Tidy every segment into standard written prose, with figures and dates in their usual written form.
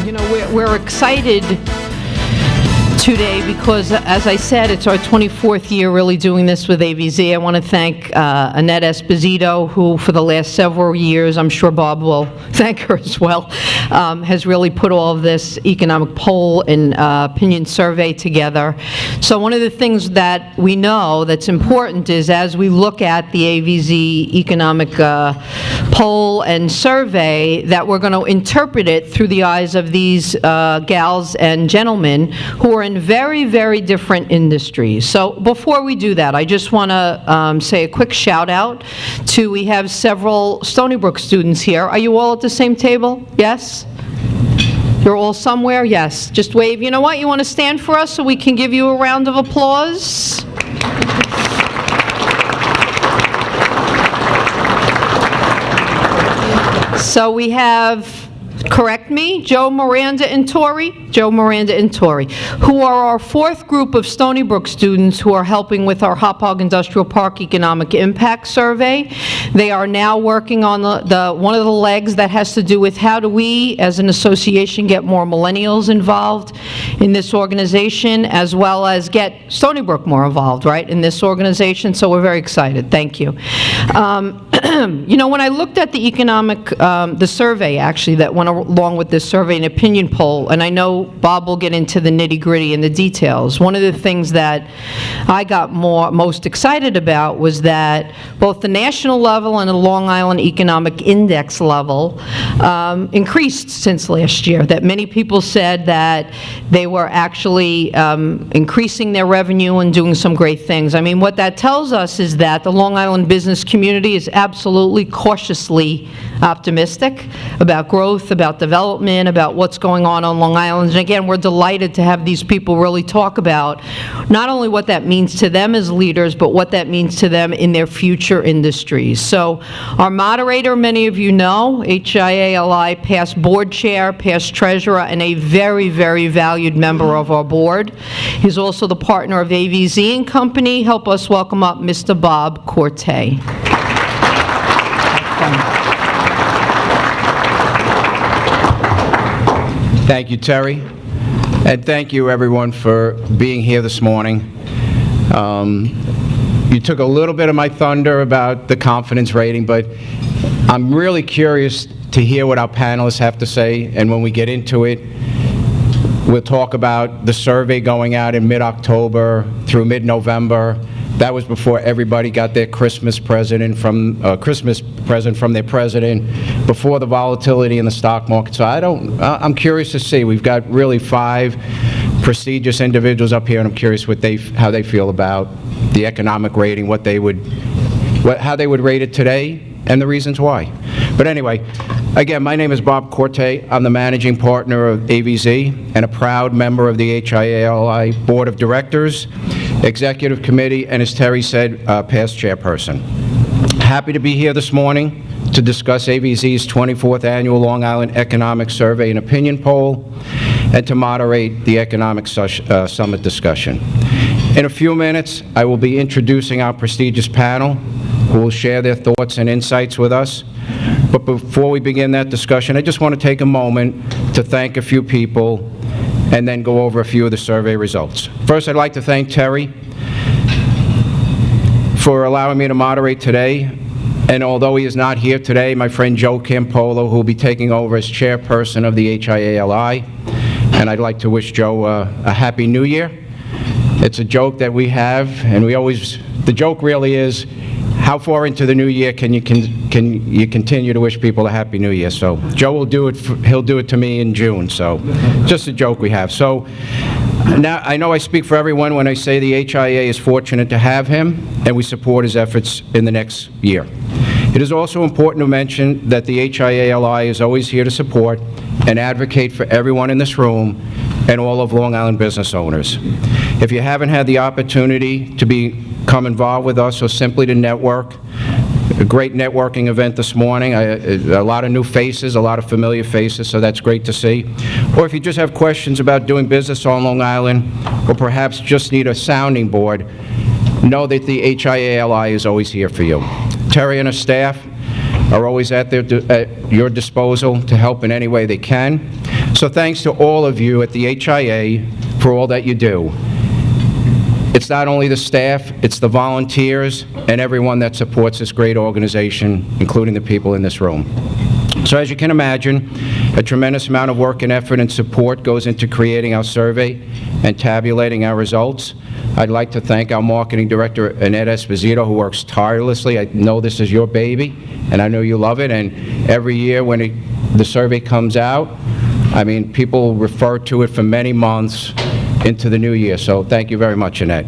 You know, we're excited today because, as I said, it's our 24th year really doing this with AVZ. I want to thank Annette Esposito, who for the last several years, I'm sure Bob will thank her as well, has really put all of this economic poll and opinion survey together. So one of the things that we know that's important is as we look at the AVZ economic poll and survey, that we're going to interpret it through the eyes of these gals and gentlemen who are in very, very different industries. So before we do that, I just want to say a quick shout out to, we have several Stony Brook students here. Are you all at the same table? Yes? You're all somewhere? Yes. Just wave. You know what? You want to stand for us so we can give you a round of applause? So we have, correct me, Joe, Miranda, and Tori, who are our fourth group of Stony Brook students who are helping with our Hauppauge Industrial Park Economic Impact Survey. They are now working on one of the legs that has to do with how do we, as an association, get more millennials involved in this organization, as well as get Stony Brook more involved, right, in this organization. So we're very excited. Thank you. You know, when I looked at the economic, the survey, actually, that went along with this survey and opinion poll, and I know Bob will get into the nitty-gritty and the details, one of the things that I got most excited about was that both the national level and the Long Island Economic Index level increased since last year, that many people said that they were actually increasing their revenue and doing some great things. I mean, what that tells us is that the Long Island business community is absolutely cautiously optimistic about growth, about development, about what's going on Long Island. And again, we're delighted to have these people really talk about not only what that means to them as leaders, but what that means to them in their future industries. So our moderator, many of you know, HIA-LI past board chair, past treasurer, and a very, very valued member of our board. He's also the partner of AVZ & Company. Help us welcome up Mr. Bob Corte. Thank you, Terry, and thank you, everyone, for being here this morning. You took a little bit of my thunder about the confidence rating, but I'm really curious to hear what our panelists have to say, and when we get into it, we'll talk about the survey going out in mid-October through mid-November. That was before everybody got their Christmas present from their president, before the volatility in the stock market. So I'm curious to see. We've got really 5 prestigious individuals up here, and I'm curious how they feel about the economic rating, how they would rate it today, and the reasons why. But anyway, again, my name is Bob Corte. I'm the managing partner of AVZ and a proud member of the HIA-LI Board of Directors, Executive Committee, and as Terry said, past chairperson. Happy to be here this morning to discuss AVZ's 24th Annual Long Island Economic Survey and Opinion Poll, and to moderate the Economic Summit discussion. In a few minutes, I will be introducing our prestigious panel, who will share their thoughts and insights with us. But before we begin that discussion, I just want to take a moment to thank a few people and then go over a few of the survey results. First, I'd like to thank Terry for allowing me to moderate today. And although he is not here today, my friend Joe Campolo, who will be taking over as chairperson of the HIA-LI, and I'd like to wish Joe a Happy New Year. It's a joke that we have, and the joke really is, how far into the new year can you continue to wish people a Happy New Year? So Joe will do it, he'll do it to me in June, so just a joke we have. So now, I know I speak for everyone when I say the HIA is fortunate to have him, and we support his efforts in the next year. It is also important to mention that the HIA-LI is always here to support and advocate for everyone in this room and all of Long Island business owners. If you haven't had the opportunity to become involved with us or simply to network, a great networking event this morning, a lot of new faces, a lot of familiar faces, so that's great to see. Or if you just have questions about doing business on Long Island, or perhaps just need a sounding board, know that the HIA-LI is always here for you. Terry and her staff are always at your disposal to help in any way they can. So thanks to all of you at the HIA for all that you do. It's not only the staff, it's the volunteers and everyone that supports this great organization, including the people in this room. So as you can imagine, a tremendous amount of work and effort and support goes into creating our survey and tabulating our results. I'd like to thank our marketing director, Annette Esposito, who works tirelessly. I know this is your baby, and I know you love it, and every year when the survey comes out, I mean, people refer to it for many months into the new year, so thank you very much, Annette.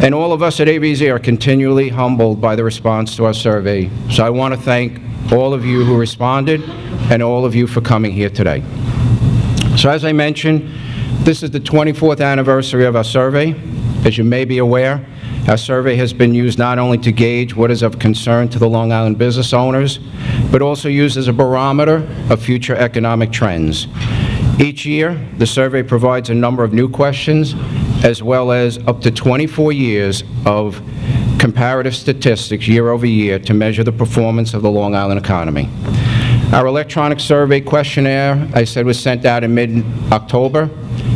And all of us at ABZ are continually humbled by the response to our survey, so I want to thank all of you who responded and all of you for coming here today. So as I mentioned, this is the 24th anniversary of our survey. As you may be aware, our survey has been used not only to gauge what is of concern to the Long Island business owners, but also used as a barometer of future economic trends. Each year, the survey provides a number of new questions, as well as up to 24 years of comparative statistics year over year to measure the performance of the Long Island economy. Our electronic survey questionnaire, I said, was sent out in mid-October.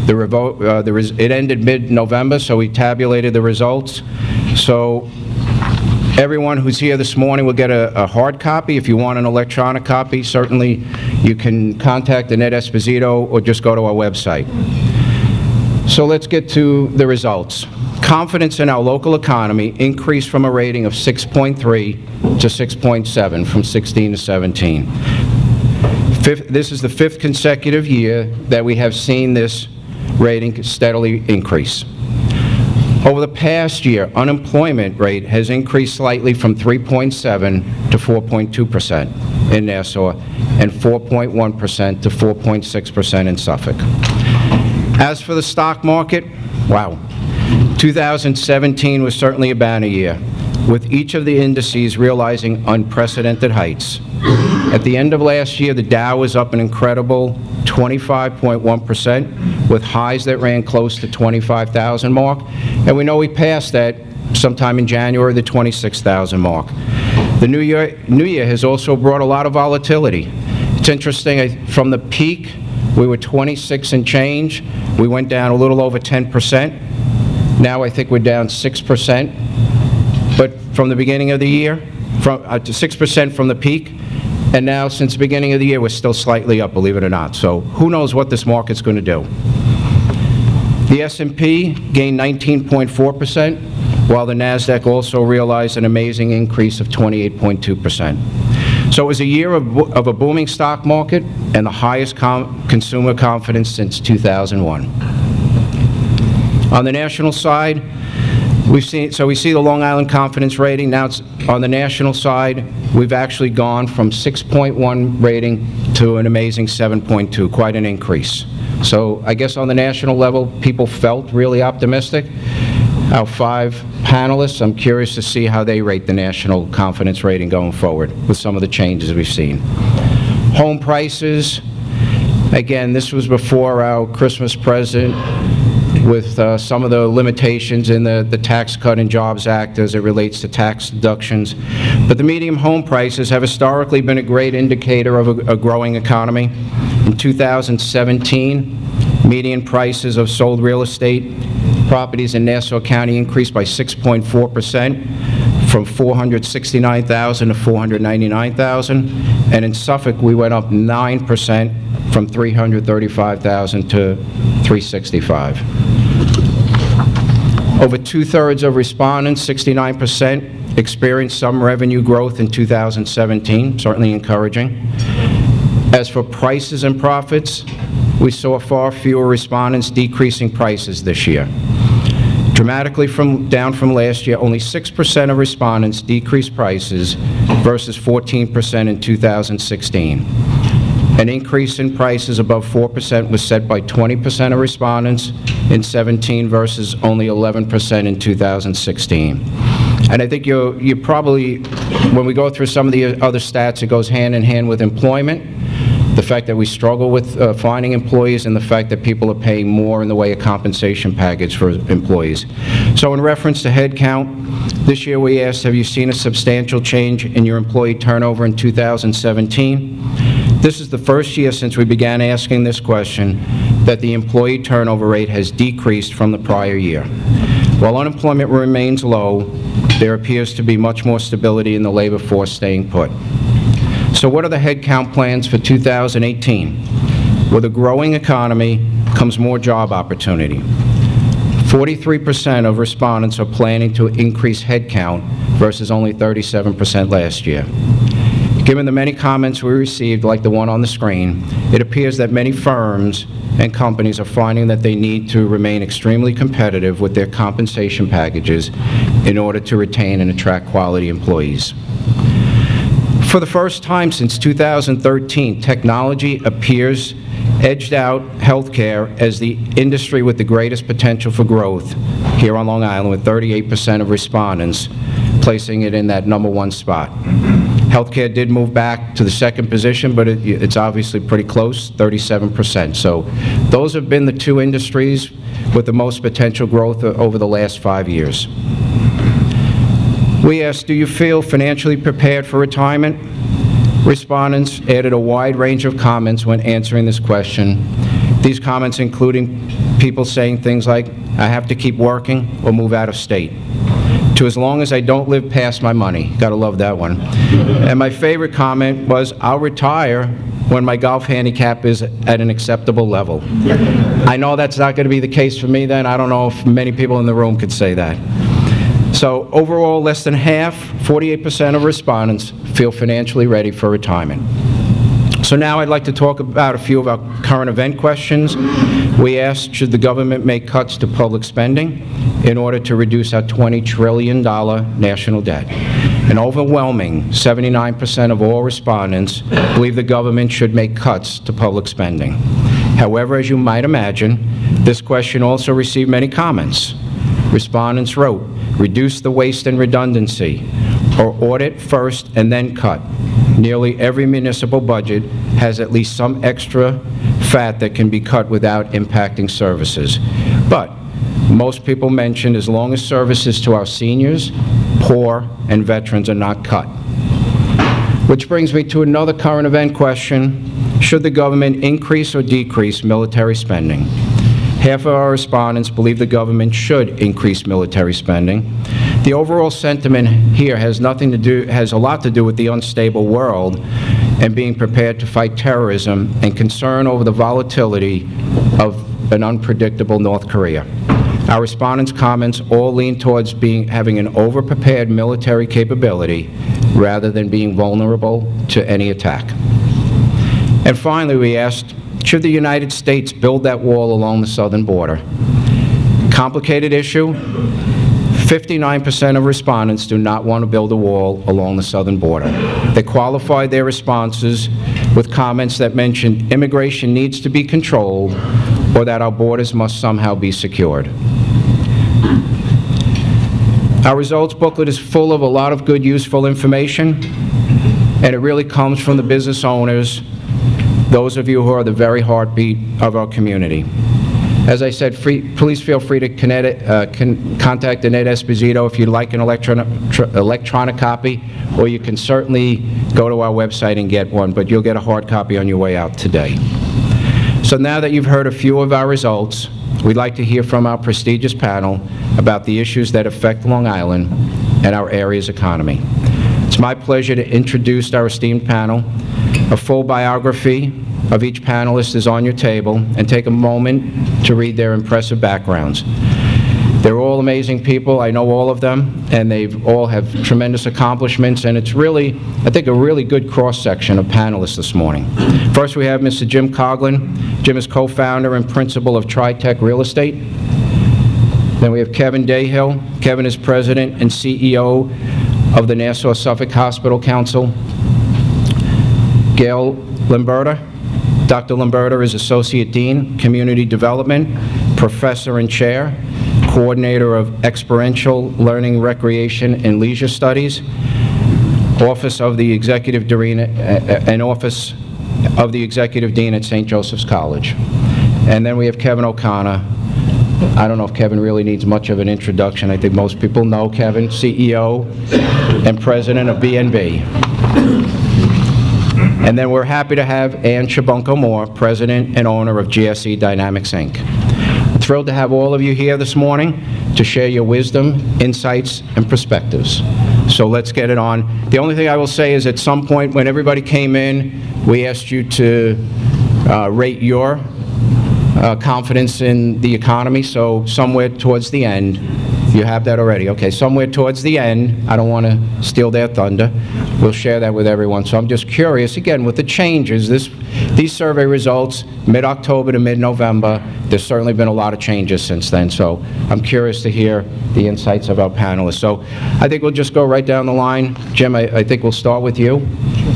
It ended mid-November, so we tabulated the results. So everyone who's here this morning will get a hard copy. If you want an electronic copy, certainly you can contact Annette Esposito or just go to our website. So let's get to the results. Confidence in our local economy increased from a rating of 6.3 to 6.7 from 16 to 17. This is the 5th consecutive year that we have seen this rating steadily increase. Over the past year, unemployment rate has increased slightly from 3.7 to 4.2% in Nassau and 4.1% to 4.6% in Suffolk. As for the stock market, wow, 2017 was certainly a banner year, with each of the indices realizing unprecedented heights. At the end of last year, the Dow was up an incredible 25.1%, with highs that ran close to 25,000 mark, and we know we passed that sometime in January, the 26,000 mark. The new year has also brought a lot of volatility. It's interesting, from the peak, we were 26 and change. We went down a little over 10%. Now I think we're down 6%. But from the beginning of the year, to 6% from the peak, and now since the beginning of the year, we're still slightly up, believe it or not. So who knows what this market's going to do. The S&P gained 19.4%, while the NASDAQ also realized an amazing increase of 28.2%. So it was a year of a booming stock market and the highest consumer confidence since 2001. On the national side, we see the Long Island confidence rating. Now it's on the national side, we've actually gone from 6.1 rating to an amazing 7.2, quite an increase. So I guess on the national level, people felt really optimistic. Our 5 panelists, I'm curious to see how they rate the national confidence rating going forward with some of the changes we've seen. Home prices, again, this was before our Christmas present with some of the limitations in the Tax Cut and Jobs Act as it relates to tax deductions. But the median home prices have historically been a great indicator of a growing economy. In 2017, median prices of sold real estate properties in Nassau County increased by 6.4%, from $469,000 to $499,000, and in Suffolk we went up 9%, from $335,000 to $365,000. Over 2/3 of respondents, 69%, experienced some revenue growth in 2017, certainly encouraging. As for prices and profits, we saw far fewer respondents decreasing prices this year. Dramatically down from last year, only 6% of respondents decreased prices versus 14% in 2016. An increase in prices above 4% was set by 20% of respondents in 17 versus only 11% in 2016. And I think you probably, when we go through some of the other stats, it goes hand in hand with employment, the fact that we struggle with finding employees, and the fact that people are paying more in the way of compensation package for employees. So in reference to headcount, this year we asked, have you seen a substantial change in your employee turnover in 2017? This is the first year since we began asking this question that the employee turnover rate has decreased from the prior year. While unemployment remains low, there appears to be much more stability in the labor force staying put. So what are the headcount plans for 2018? With a growing economy comes more job opportunity. 43% of respondents are planning to increase headcount versus only 37% last year. Given the many comments we received, like the one on the screen, it appears that many firms and companies are finding that they need to remain extremely competitive with their compensation packages in order to retain and attract quality employees. For the first time since 2013, technology appears edged out healthcare as the industry with the greatest potential for growth here on Long Island, with 38% of respondents placing it in that #1 spot. Healthcare did move back to the second position, but it's obviously pretty close, 37%. So those have been the two industries with the most potential growth over the last 5 years. We asked, do you feel financially prepared for retirement? Respondents added a wide range of comments when answering this question. These comments including people saying things like, I have to keep working or move out of state, to as long as I don't live past my money. Gotta love that one. And my favorite comment was, I'll retire when my golf handicap is at an acceptable level. I know that's not gonna be the case for me then. I don't know if many people in the room could say that. So overall, less than half, 48% of respondents feel financially ready for retirement. So now I'd like to talk about a few of our current event questions. We asked, should the government make cuts to public spending in order to reduce our $20 trillion national debt? An overwhelming 79% of all respondents believe the government should make cuts to public spending. However, as you might imagine, this question also received many comments. Respondents wrote, reduce the waste and redundancy, or audit first and then cut. Nearly every municipal budget has at least some extra fat that can be cut without impacting services. But most people mentioned as long as services to our seniors, poor, and veterans are not cut. Which brings me to another current event question. Should the government increase or decrease military spending? Half of our respondents believe the government should increase military spending. The overall sentiment here has a lot to do with the unstable world and being prepared to fight terrorism and concern over the volatility of an unpredictable North Korea. Our respondents' comments all lean towards having an over-prepared military capability rather than being vulnerable to any attack. And finally, we asked, should the United States build that wall along the southern border? Complicated issue. 59% of respondents do not want to build a wall along the southern border. They qualified their responses with comments that mentioned immigration needs to be controlled or that our borders must somehow be secured. Our results booklet is full of a lot of good, useful information, and it really comes from the business owners, those of you who are the very heartbeat of our community. As I said, please feel free to contact Annette Esposito if you'd like an electronic copy, or you can certainly go to our website and get one, but you'll get a hard copy on your way out today. So now that you've heard a few of our results, we'd like to hear from our prestigious panel about the issues that affect Long Island and our area's economy. It's my pleasure to introduce our esteemed panel. A full biography of each panelist is on your table, and take a moment to read their impressive backgrounds. They're all amazing people. I know all of them, and they all have tremendous accomplishments, and it's really, I think, a really good cross-section of panelists this morning. First, we have Mr. Jim Coughlin. Jim is co-founder and principal of TriTech Real Estate. Then we have Kevin Dahill. Kevin is president and CEO of the Nassau-Suffolk Hospital Council. Gail Lamberta. Dr. Lamberta is Associate Dean, Community Development, Professor and Chair, Coordinator of Experiential Learning, Recreation, and Leisure Studies, Office of the Executive Dean, and Office of the Executive Dean at St. Joseph's College. And then we have Kevin O'Connor. I don't know if Kevin really needs much of an introduction. I think most people know Kevin, CEO and President of BNB. And then we're happy to have Ann Chabunko-Moore, President and owner of GSE Dynamics, Inc. Thrilled to have all of you here this morning to share your wisdom, insights, and perspectives. So let's get it on. The only thing I will say is at some point when everybody came in, we asked you to rate your confidence in the economy, so somewhere towards the end, you have that already. Okay, somewhere towards the end, I don't want to steal their thunder, we'll share that with everyone. So I'm just curious, again, with the changes, these survey results, mid-October to mid-November, there's certainly been a lot of changes since then. So I'm curious to hear the insights of our panelists. So I think we'll just go right down the line. Jim, I think we'll start with you.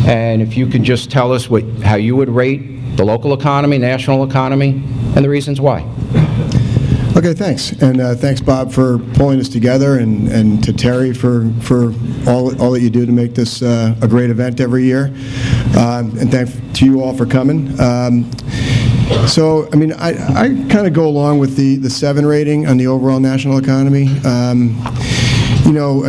And if you could just tell us how you would rate the local economy, national economy, and the reasons why. Okay, thanks. And thanks, Bob, for pulling this together, and to Terry for all that you do to make this a great event every year. And thanks to you all for coming. So, I mean, I kind of go along with the 7 rating on the overall national economy. You know,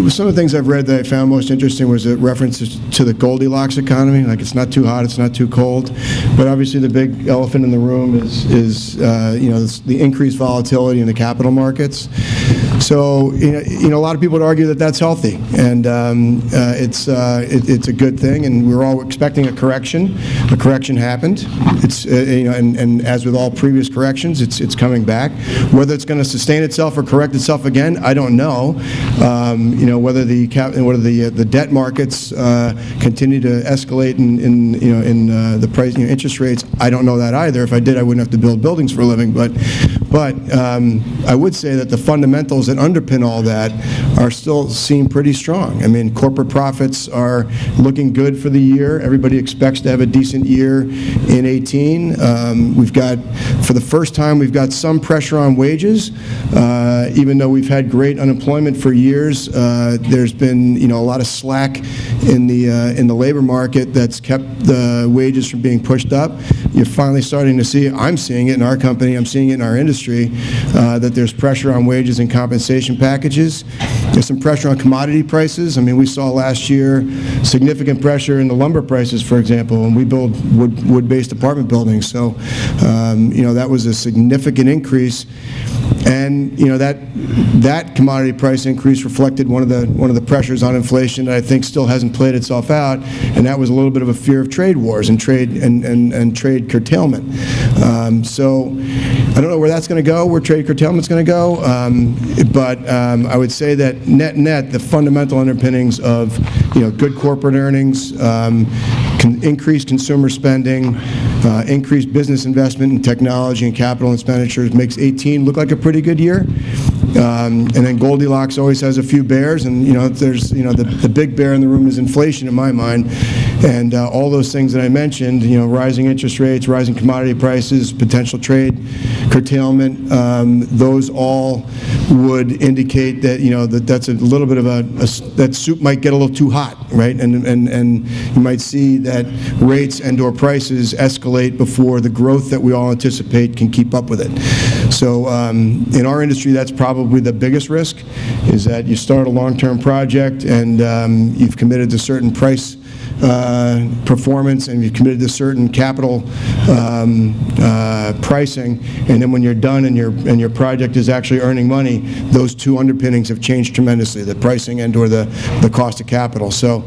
some of the things I've read that I found most interesting was a reference to the Goldilocks economy, like it's not too hot, it's not too cold. But obviously the big elephant in the room is you know, the increased volatility in the capital markets. So, you know, a lot of people would argue that that's healthy, and it's a good thing, and we're all expecting a correction. A correction happened. It's you know, and as with all previous corrections, it's coming back. Whether it's going to sustain itself or correct itself again, I don't know. You know, whether the debt markets continue to escalate in the price, you know, interest rates, I don't know that either. If I did, I wouldn't have to build buildings for a living. But I would say that the fundamentals that underpin all that are still seem pretty strong. I mean, corporate profits are looking good for the year. Everybody expects to have a decent year in 18. We've got, for the first time, we've got some pressure on wages, even though we've had great unemployment for years. There's been, you know, a lot of slack in the labor market that's kept the wages from being pushed up. You're finally starting to see, I'm seeing it in our company, I'm seeing it in our industry, that there's pressure on wages and compensation packages. There's some pressure on commodity prices. I mean, we saw last year significant pressure in the lumber prices, for example, and we build wood-based apartment buildings. So, you know, that was a significant increase. And you know, that commodity price increase reflected one of the pressures on inflation that I think still hasn't played itself out, and that was a little bit of a fear of trade wars and trade curtailment. So I don't know where that's going to go, where trade curtailment's going to go, but I would say that net, the fundamental underpinnings of, you know, good corporate earnings, increased consumer spending, increased business investment in technology and capital expenditures makes 18 look like a pretty good year. And then Goldilocks always has a few bears, and you know, there's, you know, the big bear in the room is inflation in my mind, and all those things that I mentioned, you know, rising interest rates, rising commodity prices, potential trade curtailment, those all would indicate that, you know, that's a little bit of that soup might get a little too hot, right? And you might see that rates and/or prices escalate before the growth that we all anticipate can keep up with it. So in our industry, that's probably the biggest risk, is that you start a long-term project and you've committed to certain price performance, and you've committed to certain capital pricing, and then when you're done and your project is actually earning money, those two underpinnings have changed tremendously, the pricing and/or the cost of capital. So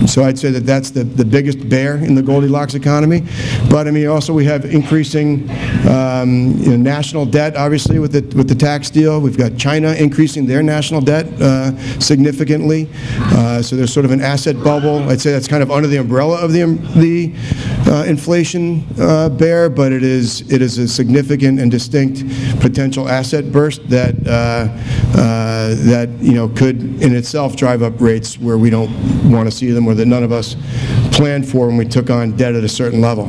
so I'd say that that's the biggest bear in the Goldilocks economy. But I mean, also we have increasing you know, national debt, obviously, with the tax deal. We've got China increasing their national debt significantly. So there's sort of an asset bubble. I'd say that's kind of under the umbrella of the inflation bear, but it is a significant and distinct potential asset burst that that, you know, could in itself drive up rates where we don't want to see them, or that none of us planned for when we took on debt at a certain level.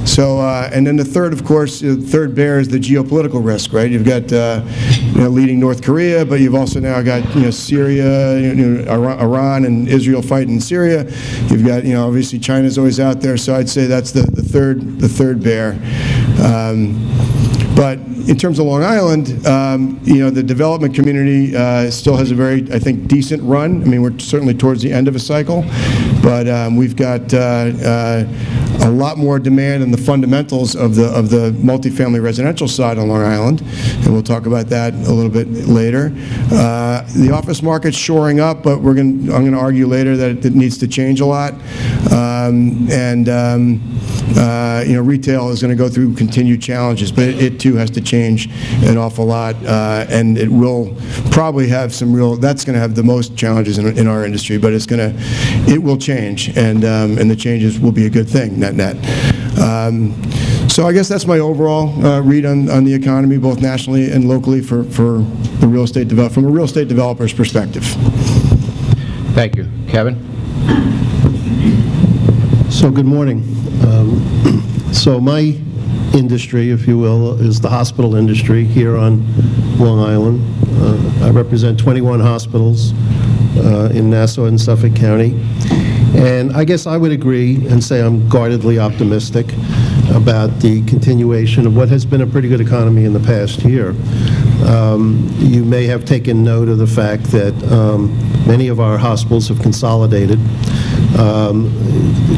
So, and then the third, of course, the third bear is the geopolitical risk, right? You've got, you know, leading North Korea, but you've also now got, you know, Syria, you know, Iran and Israel fighting in Syria. You've got, you know, obviously China's always out there. So I'd say that's the third bear. But in terms of Long Island, the development community still has a very, I think, decent run. I mean, we're certainly towards the end of a cycle, but we've got a lot more demand in the fundamentals of the multifamily residential side on Long Island, and we'll talk about that a little bit later. The office market's shoring up, but I'm going to argue later that it needs to change a lot. Retail is going to go through continued challenges, but it too has to change an awful lot, and it will probably have that's going to have the most challenges in our industry, but it will change, and the changes will be a good thing, net. So I guess that's my overall read on the economy, both nationally and locally, for the real estate from a real estate developer's perspective. Thank you. Kevin? So good morning. So my industry, if you will, is the hospital industry here on Long Island. I represent 21 hospitals in Nassau and Suffolk County. And I guess I would agree and say I'm guardedly optimistic about the continuation of what has been a pretty good economy in the past year. You may have taken note of the fact that many of our hospitals have consolidated.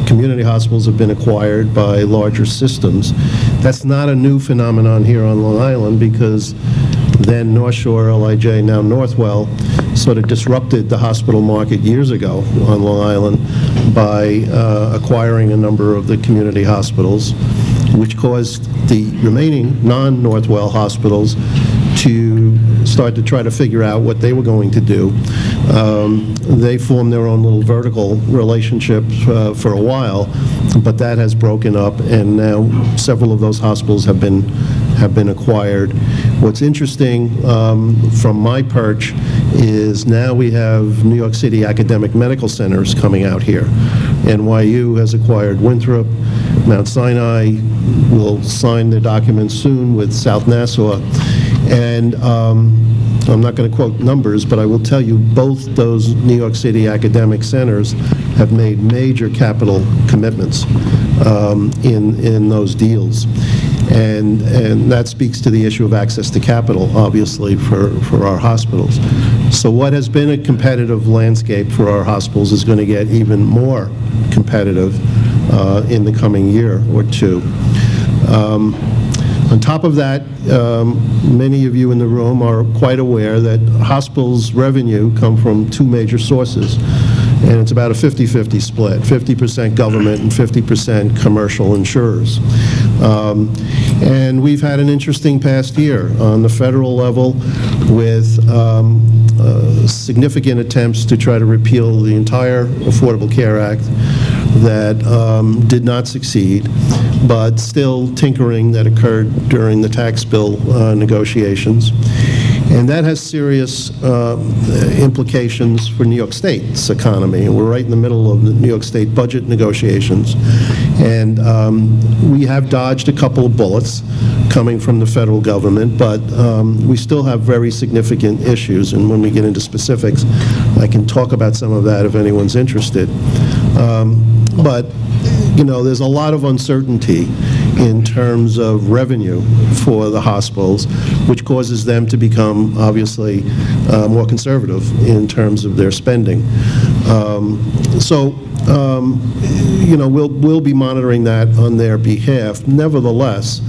Community hospitals have been acquired by larger systems. That's not a new phenomenon here on Long Island, because then North Shore, LIJ, now Northwell, sort of disrupted the hospital market years ago on Long Island by acquiring a number of the community hospitals, which caused the remaining non-Northwell hospitals to start to try to figure out what they were going to do. They formed their own little vertical relationship for a while, but that has broken up, and now several of those hospitals have been acquired. What's interesting from my perch is now we have New York City academic medical centers coming out here. NYU has acquired Winthrop. Mount Sinai will sign the documents soon with South Nassau. And I'm not going to quote numbers, but I will tell you both those New York City academic centers have made major capital commitments in those deals. And that speaks to the issue of access to capital, obviously, for our hospitals. So what has been a competitive landscape for our hospitals is going to get even more competitive in the coming year or two. On top of that, many of you in the room are quite aware that hospitals' revenue come from two major sources, and it's about a 50-50 split, 50% government and 50% commercial insurers. And we've had an interesting past year on the federal level with significant attempts to try to repeal the entire Affordable Care Act that did not succeed, but still tinkering that occurred during the tax bill negotiations. And that has serious implications for New York State's economy. And we're right in the middle of the New York State budget negotiations. And we have dodged a couple of bullets coming from the federal government, but we still have very significant issues. And when we get into specifics, I can talk about some of that if anyone's interested. But, there's a lot of uncertainty in terms of revenue for the hospitals, which causes them to become, obviously, more conservative in terms of their spending. We'll be monitoring that on their behalf. Nevertheless,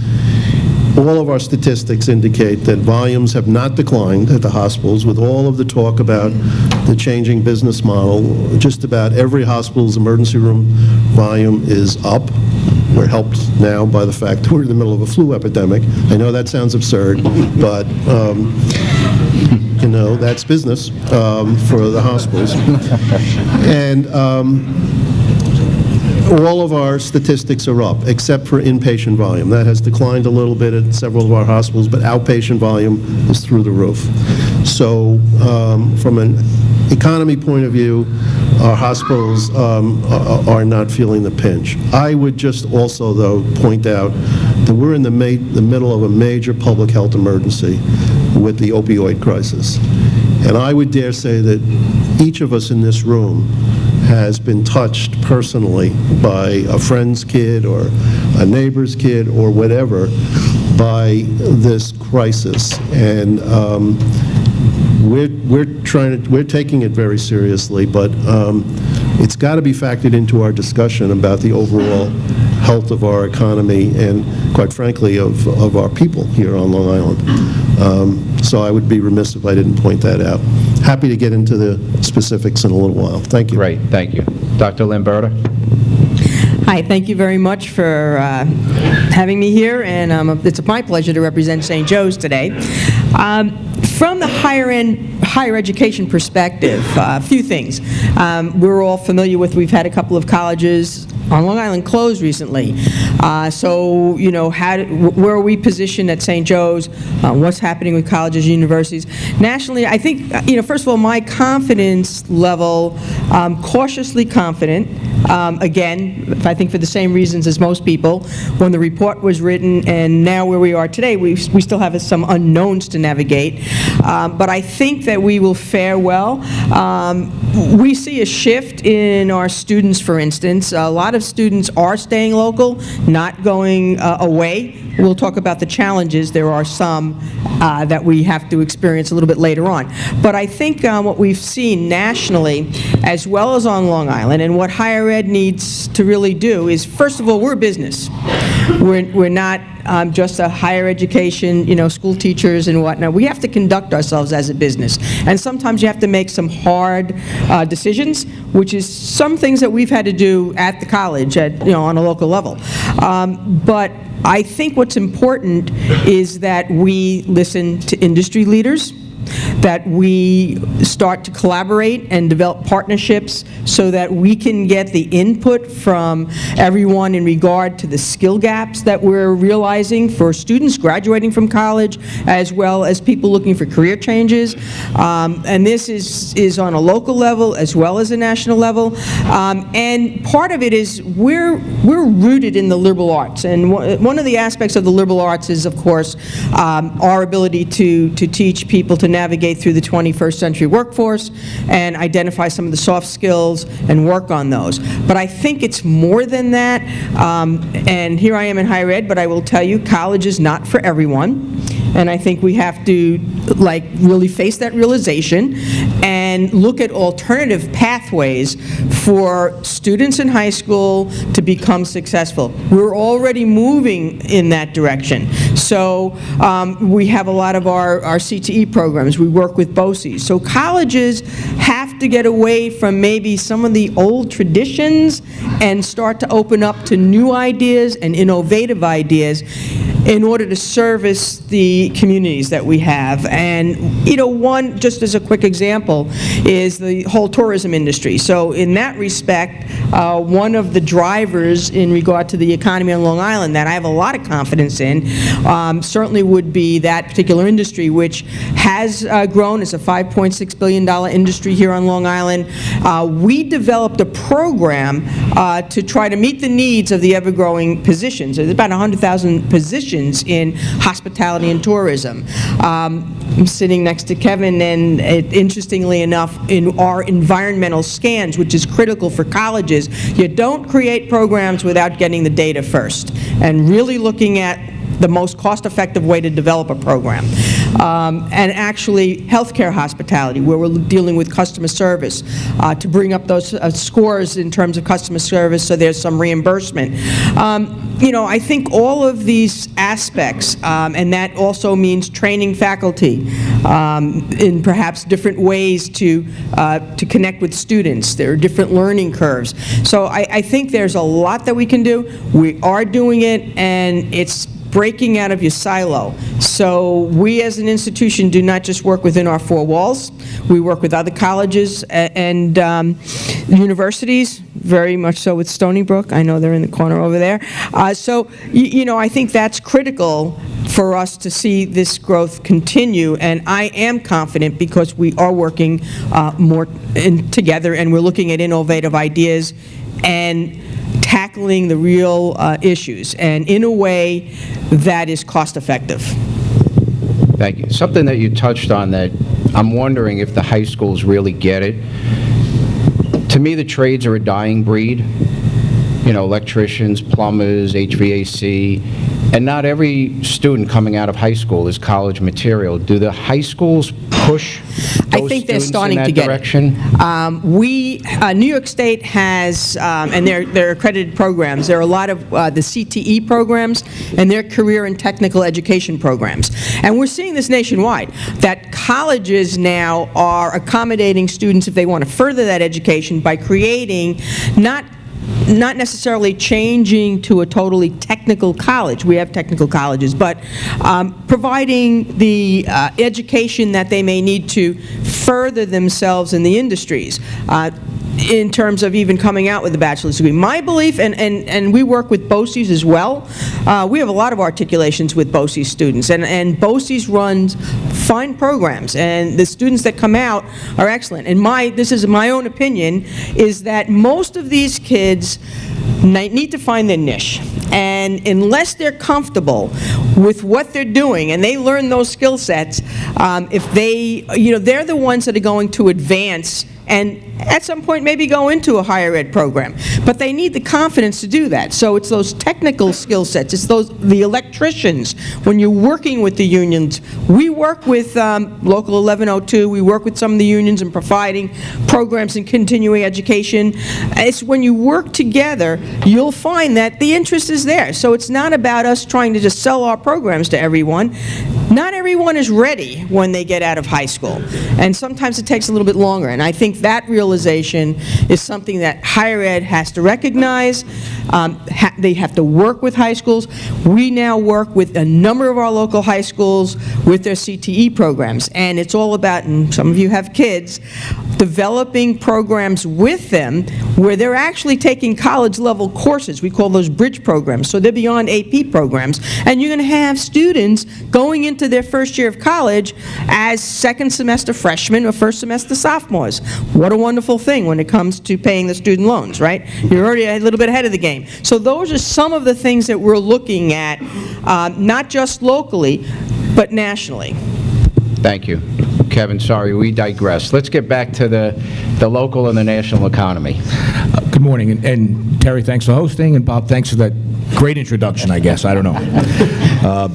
all of our statistics indicate that volumes have not declined at the hospitals. With all of the talk about the changing business model, just about every hospital's emergency room volume is up. We're helped now by the fact that we're in the middle of a flu epidemic. I know that sounds absurd, but that's business for the hospitals. And all of our statistics are up, except for inpatient volume. That has declined a little bit at several of our hospitals, but outpatient volume is through the roof. So from an economy point of view, our hospitals are not feeling the pinch. I would just also, though, point out that we're in the middle of a major public health emergency with the opioid crisis. And I would dare say that each of us in this room has been touched personally by a friend's kid or a neighbor's kid or whatever by this crisis, and we're taking it very seriously, but it's got to be factored into our discussion about the overall health of our economy and, quite frankly, of our people here on Long Island. So I would be remiss if I didn't point that out. Happy to get into the specifics in a little while. Thank you. Great, thank you. Dr. Lamberta? Hi, thank you very much for having me here, and it's my pleasure to represent St. Joe's today. From the higher education perspective, a few things. We're all familiar with, we've had a couple of colleges on Long Island closed recently. So, you know, where are we positioned at St. Joe's? What's happening with colleges and universities? Nationally, I think, you know, first of all, my confidence level, cautiously confident. Again, I think for the same reasons as most people, when the report was written and now where we are today, we still have some unknowns to navigate. But I think that we will fare well. We see a shift in our students, for instance. A lot of students are staying local, not going away. We'll talk about the challenges. There are some that we have to experience a little bit later on. But I think what we've seen nationally, as well as on Long Island, and what higher ed needs to really do is, first of all, we're a business. We're not just a higher education, you know, school teachers and whatnot. We have to conduct ourselves as a business. And sometimes you have to make some hard decisions, which is some things that we've had to do at the college, you know, on a local level. But I think what's important is that we listen to industry leaders, that we start to collaborate and develop partnerships so that we can get the input from everyone in regard to the skill gaps that we're realizing for students graduating from college, as well as people looking for career changes. And this is on a local level as well as a national level. And part of it is we're rooted in the liberal arts. And one of the aspects of the liberal arts is, of course, our ability to teach people to navigate through the 21st century workforce and identify some of the soft skills and work on those. But I think it's more than that. And here I am in higher ed, but I will tell you, college is not for everyone. And I think we have to, like, really face that realization and look at alternative pathways for students in high school to become successful. We're already moving in that direction. So we have a lot of our CTE programs. We work with BOCES. So colleges have to get away from maybe some of the old traditions and start to open up to new ideas and innovative ideas in order to service the communities that we have. And, you know, one, just as a quick example, is the whole tourism industry. So in that respect, one of the drivers in regard to the economy on Long Island that I have a lot of confidence in certainly would be that particular industry, which has grown as a $5.6 billion industry here on Long Island. We developed a program to try to meet the needs of the ever-growing positions. There's about 100,000 positions in hospitality and tourism. I'm sitting next to Kevin, and interestingly enough, in our environmental scans, which is critical for colleges, you don't create programs without getting the data first and really looking at the most cost-effective way to develop a program. And actually, healthcare hospitality, where we're dealing with customer service, to bring up those scores in terms of customer service so there's some reimbursement. You know, I think all of these aspects, and that also means training faculty in perhaps different ways to connect with students. There are different learning curves. So I think there's a lot that we can do. We are doing it, and it's breaking out of your silo. So we as an institution do not just work within our four walls. We work with other colleges and universities, very much so with Stony Brook. I know they're in the corner over there. So, you know, I think that's critical for us to see this growth continue, and I am confident because we are working more together, and we're looking at innovative ideas and tackling the real issues, and in a way that is cost-effective. Thank you. Something that you touched on that I'm wondering if the high schools really get it. To me, the trades are a dying breed. You know, electricians, plumbers, HVAC. And not every student coming out of high school is college material. Do the high schools push I those think they're students starting in to that get it. direction? New York State has, and they're accredited programs, there are a lot of the CTE programs, and their career and technical education programs. And we're seeing this nationwide, that colleges now are accommodating students if they want to further that education by creating not necessarily changing to a totally technical college. We have technical colleges, but providing the education that they may need to further themselves in the industries. In terms of even coming out with a bachelor's degree. My belief, and we work with BOCES as well, we have a lot of articulations with BOCES students, and BOCES runs fine programs, and the students that come out are excellent. And this is my own opinion, is that most of these kids need to find their niche. And unless they're comfortable with what they're doing and they learn those skill sets, if they're the ones that are going to advance and at some point maybe go into a higher ed program. But they need the confidence to do that. So it's those technical skill sets, it's the electricians, when you're working with the unions. We work with Local 1102, we work with some of the unions in providing programs in continuing education. It's when you work together, you'll find that the interest is there. So it's not about us trying to just sell our programs to everyone. Not everyone is ready when they get out of high school, and sometimes it takes a little bit longer, and I think that realization is something that higher ed has to recognize. They have to work with high schools. We now work with a number of our local high schools with their CTE programs, and it's all about, and some of you have kids, developing programs with them where they're actually taking college-level courses. We call those bridge programs, so they're beyond AP programs, and you're going to have students going into their first year of college as second semester freshmen or first semester sophomores. What a wonderful thing when it comes to paying the student loans, right? You're already a little bit ahead of the game. So those are some of the things that we're looking at, not just locally, but nationally. Thank you. Kevin, sorry, we digress. Let's get back to the local and the national economy. Good morning, and Terry, thanks for hosting, and Bob, thanks for that great introduction, I guess. I don't know.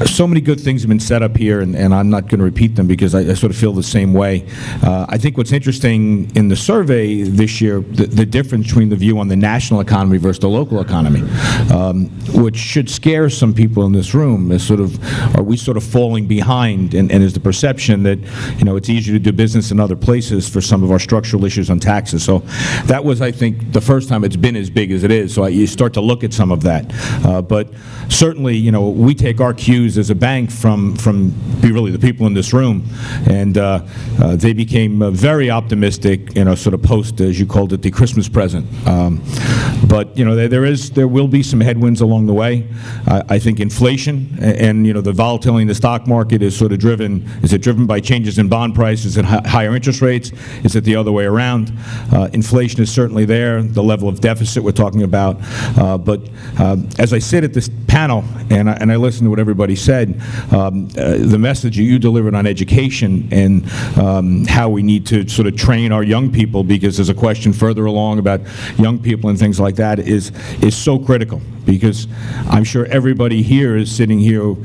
So many good things have been set up here, and I'm not going to repeat them because I sort of feel the same way. I think what's interesting in the survey this year, the difference between the view on the national economy versus the local economy, which should scare some people in this room, is sort of, are we sort of falling behind, and is the perception that, it's easier to do business in other places for some of our structural issues on taxes. So that was, I think, the first time it's been as big as it is, so you start to look at some of that. But certainly, we take our cues as a bank from really the people in this room, and they became very optimistic, sort of post, as you called it, the Christmas present. But there will be some headwinds along the way. I think inflation and the volatility in the stock market is sort of driven. Is it driven by changes in bond prices? Is it higher interest rates? Is it the other way around? Inflation is certainly there. The level of deficit we're talking about. But as I sit at this panel and I listen to what everybody said, the message you delivered on education and how we need to sort of train our young people, because there's a question further along about young people and things like that, is so critical. Because I'm sure everybody here is sitting here,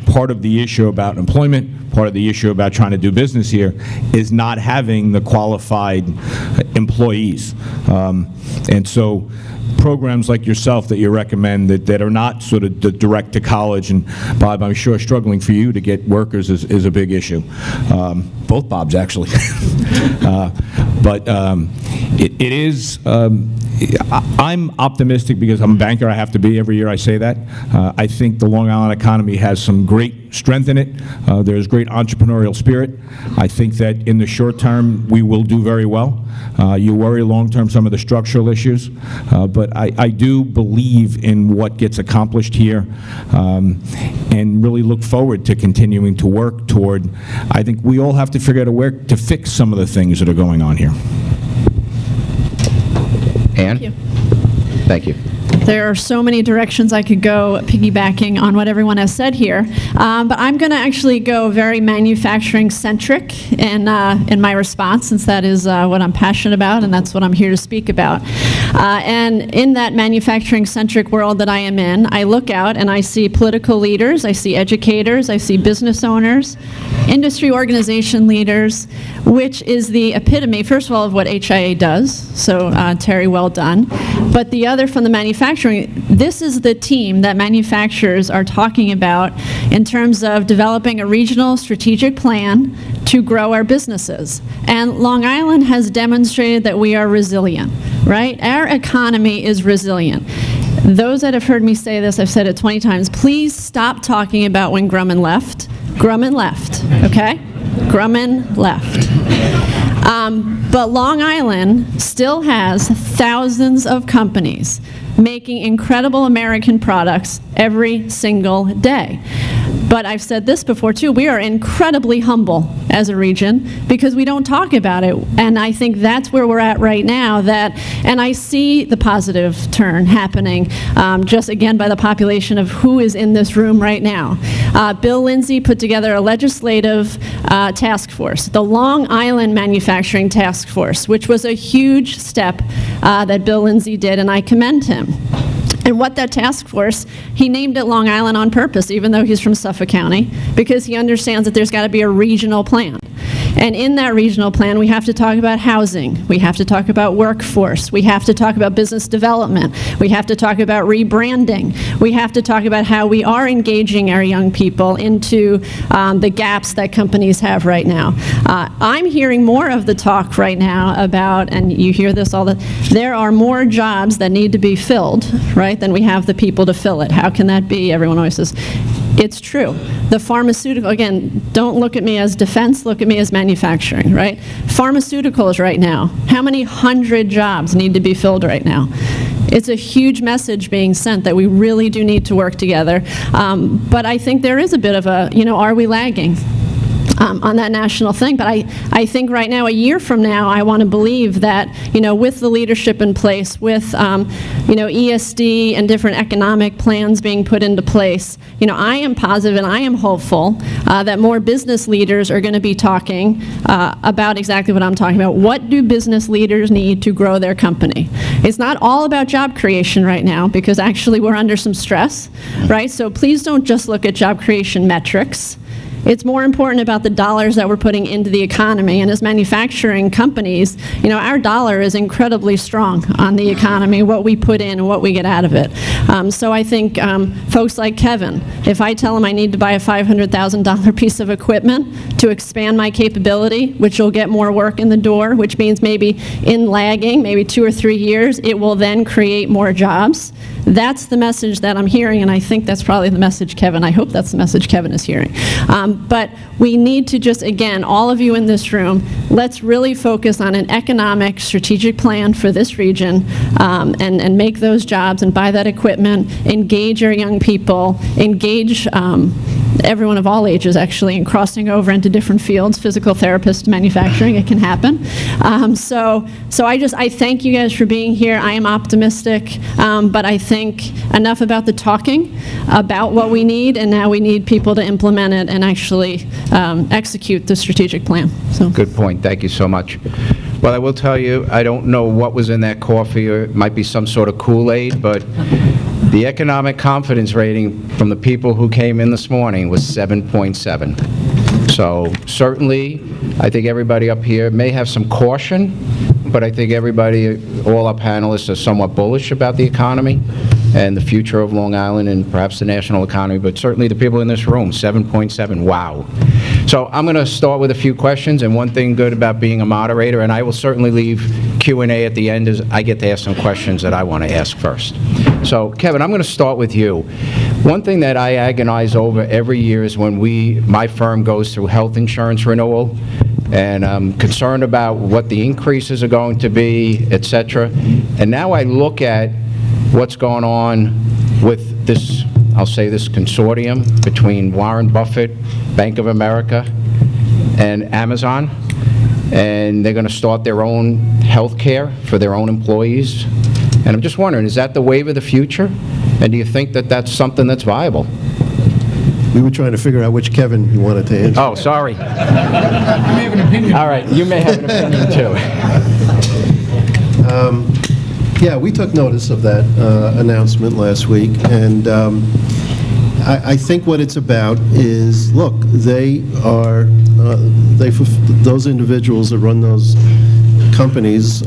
part of the issue about employment, part of the issue about trying to do business here is not having the qualified employees. And so programs like yourself that you recommend that are not sort of direct to college, and Bob, I'm sure struggling for you to get workers is a big issue. Both Bobs, actually. But it is, I'm optimistic because I'm a banker. I have to be every year. I say that. I think the Long Island economy has some great strength in it. There's great entrepreneurial spirit. I think that in the short term, we will do very well. You worry long term some of the structural issues, but I do believe in what gets accomplished here, and really look forward to continuing to work toward. I think we all have to figure out a way to fix some of the things that are going on here. Ann? Thank you. There are so many directions I could go piggybacking on what everyone has said here, but I'm going to actually go very manufacturing-centric in my response, since that is what I'm passionate about and that's what I'm here to speak about. And in that manufacturing-centric world that I am in, I look out and I see political leaders, I see educators, I see business owners, industry organization leaders, which is the epitome, first of all, of what HIA does. So Terry, well done. But the other from the manufacturing, this is the team that manufacturers are talking about in terms of developing a regional strategic plan to grow our businesses. And Long Island has demonstrated that we are resilient, right? Our economy is resilient. Those that have heard me say this, I've said it 20 times, please stop talking about when Grumman left. Grumman left, okay? Grumman left. But Long Island still has thousands of companies making incredible American products every single day. But I've said this before too, we are incredibly humble as a region because we don't talk about it. And I think that's where we're at right now, and I see the positive turn happening just again by the population of who is in this room right now. Bill Lindsay put together a legislative task force, the Long Island Manufacturing Task Force, which was a huge step that Bill Lindsay did, and I commend him. And what that task force, he named it Long Island on purpose, even though he's from Suffolk County, because he understands that there's got to be a regional plan. And in that regional plan, we have to talk about housing, we have to talk about workforce, we have to talk about business development, we have to talk about rebranding, we have to talk about how we are engaging our young people into the gaps that companies have right now. I'm hearing more of the talk right now about, and you hear this all the, there are more jobs that need to be filled, right, than we have the people to fill it. How can that be? Everyone always says, it's true. The pharmaceutical, again, don't look at me as defense, look at me as manufacturing, right? Pharmaceuticals right now, how many hundred jobs need to be filled right now? It's a huge message being sent that we really do need to work together. But I think there is a bit of a, are we lagging? On that national thing. But I think right now, a year from now, I want to believe that, with the leadership in place, with, ESD and different economic plans being put into place, I am positive and I am hopeful that more business leaders are going to be talking about exactly what I'm talking about. What do business leaders need to grow their company? It's not all about job creation right now, because actually we're under some stress, right? So please don't just look at job creation metrics. It's more important about the dollars that we're putting into the economy. And as manufacturing companies, our dollar is incredibly strong on the economy, what we put in and what we get out of it. So I think folks like Kevin, if I tell him I need to buy a $500,000 piece of equipment to expand my capability, which will get more work in the door, which means maybe in lagging, maybe 2 or 3 years, it will then create more jobs. That's the message that I'm hearing, and I think that's probably the message Kevin, I hope that's the message Kevin is hearing. But we need to just, again, all of you in this room, let's really focus on an economic strategic plan for this region and make those jobs and buy that equipment, engage our young people, engage everyone of all ages, actually, in crossing over into different fields, physical therapists, manufacturing, it can happen. So I thank you guys for being here. I am optimistic, but I think enough about the talking about what we need, and now we need people to implement it and actually execute the strategic plan. So. Good point. Thank you so much. Well, I will tell you, I don't know what was in that coffee, or it might be some sort of Kool-Aid, but the economic confidence rating from the people who came in this morning was 7.7. So certainly, I think everybody up here may have some caution, but I think everybody, all our panelists, are somewhat bullish about the economy and the future of Long Island and perhaps the national economy, but certainly the people in this room, 7.7, wow. So I'm going to start with a few questions, and one thing good about being a moderator, and I will certainly leave Q&A at the end, is I get to ask some questions that I want to ask first. So Kevin, I'm going to start with you. One thing that I agonize over every year is when my firm goes through health insurance renewal, and I'm concerned about what the increases are going to be, et cetera. And now I look at what's going on with this, I'll say this consortium between Warren Buffett, Bank of America, and Amazon, and they're going to start their own health care for their own employees. And I'm just wondering, is that the wave of the future? And do you think that that's something that's viable? We were trying to figure out which Kevin you wanted to answer. Oh, sorry. You may have an opinion. All right, you may have an opinion, too. Yeah, we took notice of that announcement last week, and I think what it's about is, look, those individuals that run those companies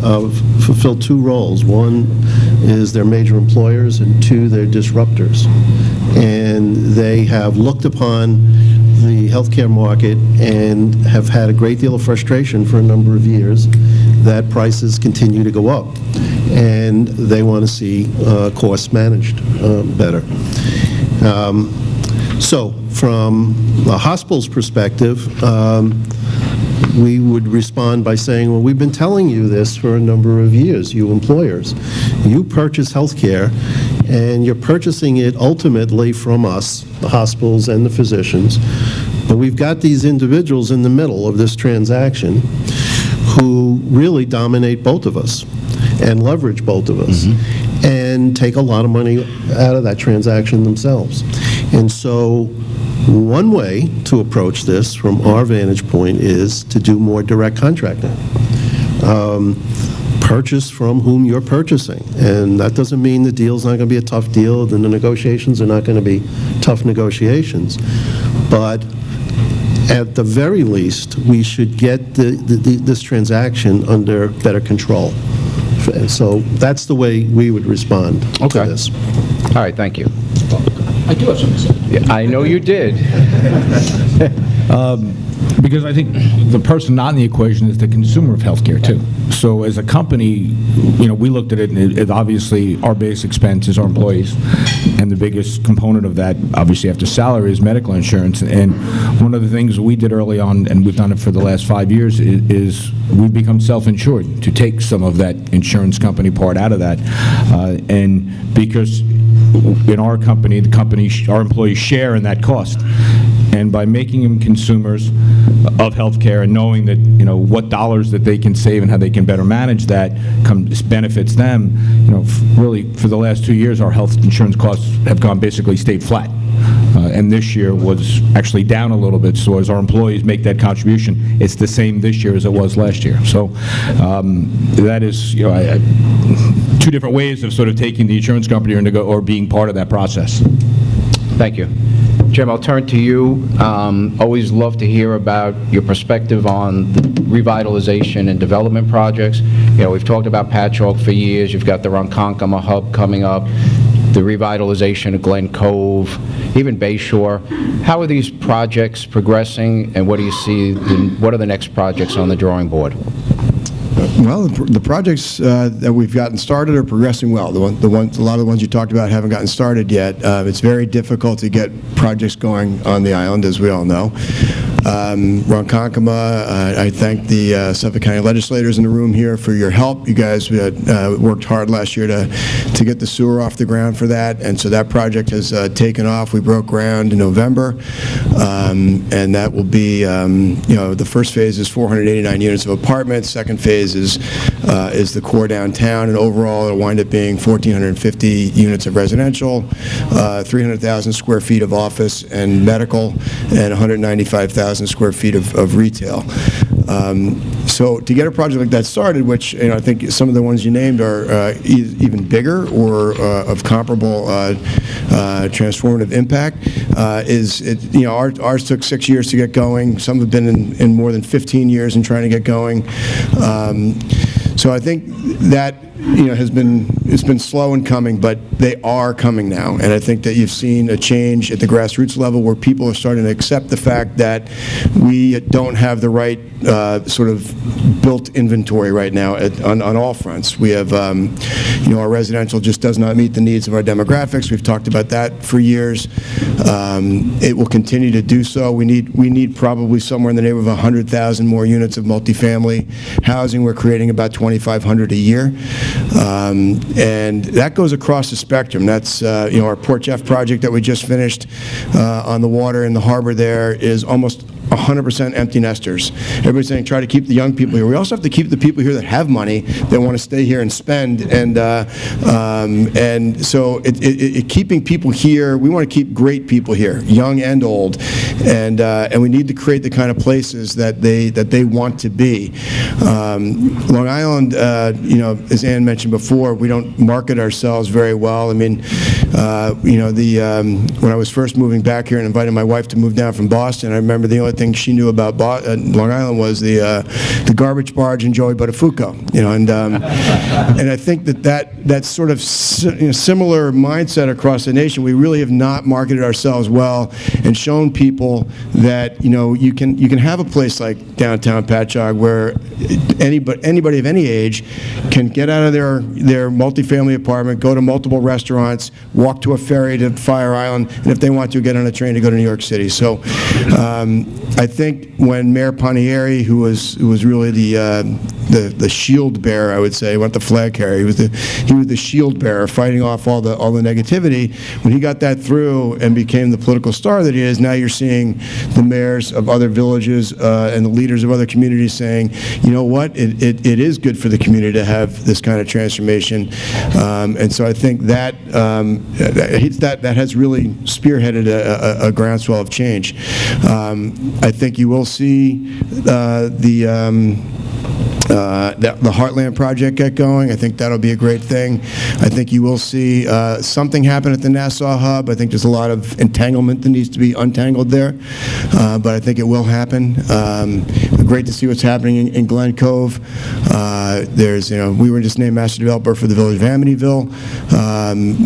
fulfill two roles. One is they're major employers, and two, they're disruptors. And they have looked upon the healthcare market and have had a great deal of frustration for a number of years that prices continue to go up. And they want to see costs managed better. So from the hospital's perspective, we would respond by saying, well, we've been telling you this for a number of years, you employers. You purchase health care, and you're purchasing it ultimately from us, the hospitals and the physicians. But we've got these individuals in the middle of this transaction who really dominate both of us and leverage both of us and take a lot of money out of that transaction themselves. And so one way to approach this from our vantage point is to do more direct contracting. Purchase from whom you're purchasing. And that doesn't mean the deal's not going to be a tough deal, and the negotiations are not going to be tough negotiations. But at the very least, we should get this transaction under better control. And so that's the way we would respond to this. All right, thank you. I do have something to say. Yeah, I know you did. Because I think the person not in the equation is the consumer of healthcare too. So as a company, we looked at it, and obviously our base expense is our employees, and the biggest component of that, obviously after salary, is medical insurance. And one of the things we did early on, and we've done it for the last 5 years, is we've become self-insured to take some of that insurance company part out of that, and because in our company, our employees share in that cost. And by making them consumers of healthcare and knowing that, what dollars that they can save and how they can better manage that benefits them, really for the last 2 years, our health insurance costs have basically stayed flat. And this year was actually down a little bit. So as our employees make that contribution, it's the same this year as it was last year. So that is, two different ways of sort of taking the insurance company or being part of that process. Thank you. Jim, I'll turn to you. Always love to hear about your perspective on the revitalization and development projects. We've talked about Patchogue for years. You've got the Ronkonkoma hub coming up, the revitalization of Glen Cove, even Bayshore. How are these projects progressing, and what do you see? What are the next projects on the drawing board? Well, the projects that we've gotten started are progressing well. A lot of the ones you talked about haven't gotten started yet. It's very difficult to get projects going on the island, as we all know. Ronkonkoma, I thank the Suffolk County legislators in the room here for your help. You guys worked hard last year to get the sewer off the ground for that, and so that project has taken off. We broke ground in November, and that will be, the first phase is 489 units of apartments. Second phase is the core downtown, and overall it'll wind up being 1,450 units of residential, 300,000 square feet of office and medical, and 195,000 square feet of retail. So to get a project like that started, which I think some of the ones you named are even bigger or of comparable transformative impact, ours took 6 years to get going. Some have been in more than 15 years in trying to get going. So I think that it's been slow in coming, but they are coming now. And I think that you've seen a change at the grassroots level where people are starting to accept the fact that we don't have the right sort of built inventory right now on all fronts. We have, our residential just does not meet the needs of our demographics. We've talked about that for years. It will continue to do so. We need probably somewhere in the neighborhood of 100,000 more units of multifamily housing. We're creating about 2,500 a year. And that goes across the spectrum. That's, our Port Jeff project that we just finished on the water in the harbor there is almost 100% empty nesters. Everybody's saying try to keep the young people here. We also have to keep the people here that have money, that want to stay here and spend, and so keeping people here, we want to keep great people here, young and old, and we need to create the kind of places that they want to be. Long Island, as Ann mentioned before, we don't market ourselves very well. I mean, when I was first moving back here and invited my wife to move down from Boston, I remember the only thing she knew about Long Island was the garbage barge and Joey Buttafuoco, and I think that sort of similar mindset across the nation. We really have not marketed ourselves well and shown people that you can have a place like downtown Patchogue where anybody of any age can get out of their multifamily apartment, go to multiple restaurants, walk to a ferry to Fire Island, and if they want to, get on a train to go to New York City. So I think when Mayor Pontieri, who was really the shield bearer, I would say, not the flag carrier, he was the shield bearer fighting off all the negativity. When he got that through and became the political star that he is, now you're seeing the mayors of other villages and the leaders of other communities saying, you know what, it is good for the community to have this kind of transformation. And so I think that has really spearheaded a groundswell of change. I think you will see the Heartland project get going. I think that'll be a great thing. I think you will see something happen at the Nassau hub. I think there's a lot of entanglement that needs to be untangled there, but I think it will happen. Great to see what's happening in Glen Cove. We were just named master developer for the village of Amityville.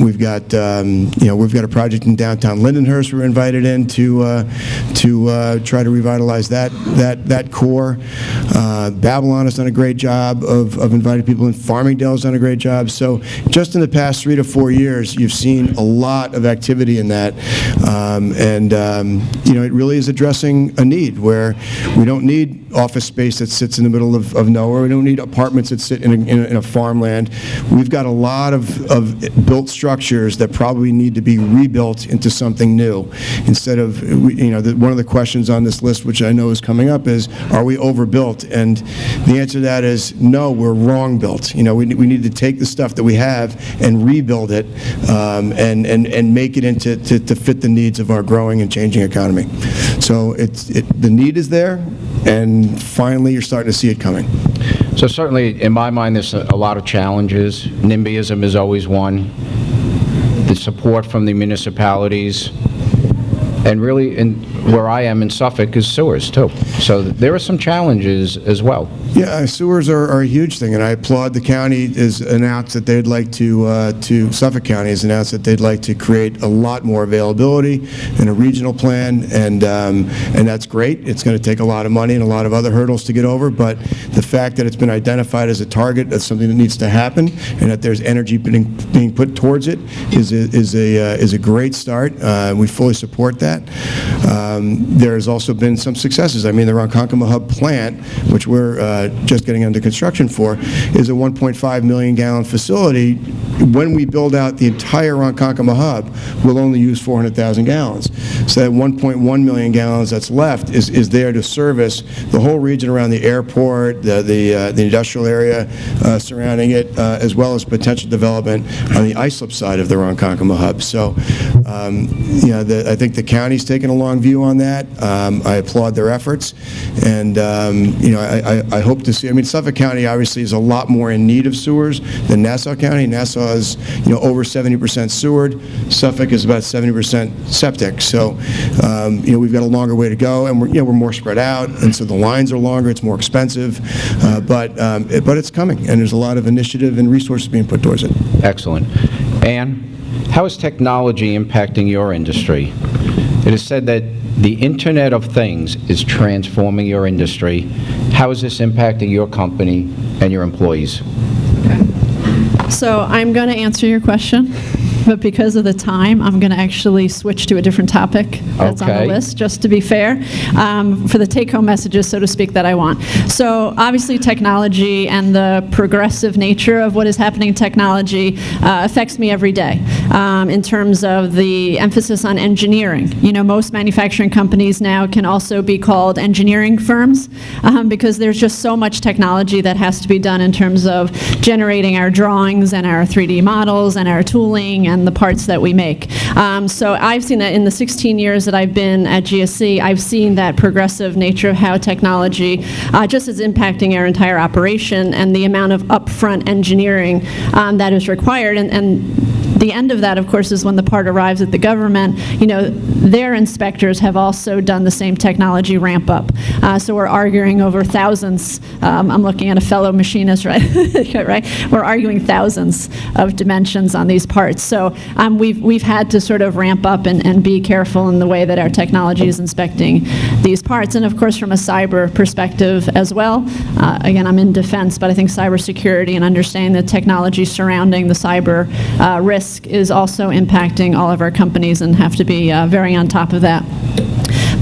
We've got a project in downtown Lindenhurst we're invited in to try to revitalize that core. Babylon has done a great job of inviting people in. Farmingdale has done a great job. So just in the past 3 to 4 years, you've seen a lot of activity in that. It really is addressing a need where we don't need office space that sits in the middle of nowhere. We don't need apartments that sit in a farmland. We've got a lot of built structures that probably need to be rebuilt into something new. Instead of, one of the questions on this list, which I know is coming up, is, are we overbuilt? And the answer to that is, no, we're wrong built. We need to take the stuff that we have and rebuild it and make it to fit the needs of our growing and changing economy. So the need is there, and finally you're starting to see it coming. So certainly, in my mind, there's a lot of challenges. NIMBYism is always one. The support from the municipalities, and really, where I am in Suffolk, is sewers, too. So there are some challenges as well. Yeah, sewers are a huge thing, and I applaud the county has announced that they'd like to Suffolk County has announced that they'd like to create a lot more availability in a regional plan, and that's great. It's going to take a lot of money and a lot of other hurdles to get over, but the fact that it's been identified as a target, that's something that needs to happen, and that there's energy being put towards it is a great start. We fully support that. There's also been some successes. I mean, the Ronkonkoma Hub plant, which we're just getting under construction for, is a 1.5 million gallon facility. When we build out the entire Ronkonkoma Hub, we'll only use 400,000 gallons. So that 1.1 million gallons that's left is there to service the whole region around the airport, the industrial area surrounding it, as well as potential development on the islip side of the Ronkonkoma Hub. So, I think the county's taken a long view on that. I applaud their efforts, and I hope to see. I mean, Suffolk County obviously is a lot more in need of sewers than Nassau County. Nassau is over 70% sewered. Suffolk is about 70% septic. So we've got a longer way to go, and we're more spread out, and so the lines are longer. It's more expensive, but it's coming, and there's a lot of initiative and resources being put towards it. Excellent. Ann, how is technology impacting your industry? It is said that the Internet of Things is transforming your industry. How is this impacting your company and your employees? So I'm going to answer your question but because of the time, I'm going to actually switch to a different topic that's on the Okay. list, just to be fair, for the take-home messages, so to speak, that I want. So obviously, technology and the progressive nature of what is happening in technology affects me every day in terms of the emphasis on engineering. You know, most manufacturing companies now can also be called engineering firms because there's just so much technology that has to be done in terms of generating our drawings and our 3D models and our tooling and the parts that we make. So I've seen that in the 16 years that I've been at GSC, I've seen that progressive nature of how technology just is impacting our entire operation and the amount of upfront engineering that is required. And the end of that, of course, is when the part arrives at the government. You know, their inspectors have also done the same technology ramp up. So we're arguing over thousands. I'm looking at a fellow machinist, right? Right? We're arguing thousands of dimensions on these parts. So we've had to sort of ramp up and be careful in the way that our technology is inspecting these parts. And of course, from a cyber perspective as well. Again, I'm in defense, but I think cybersecurity and understanding the technology surrounding the cyber risk is also impacting all of our companies and have to be very on top of that.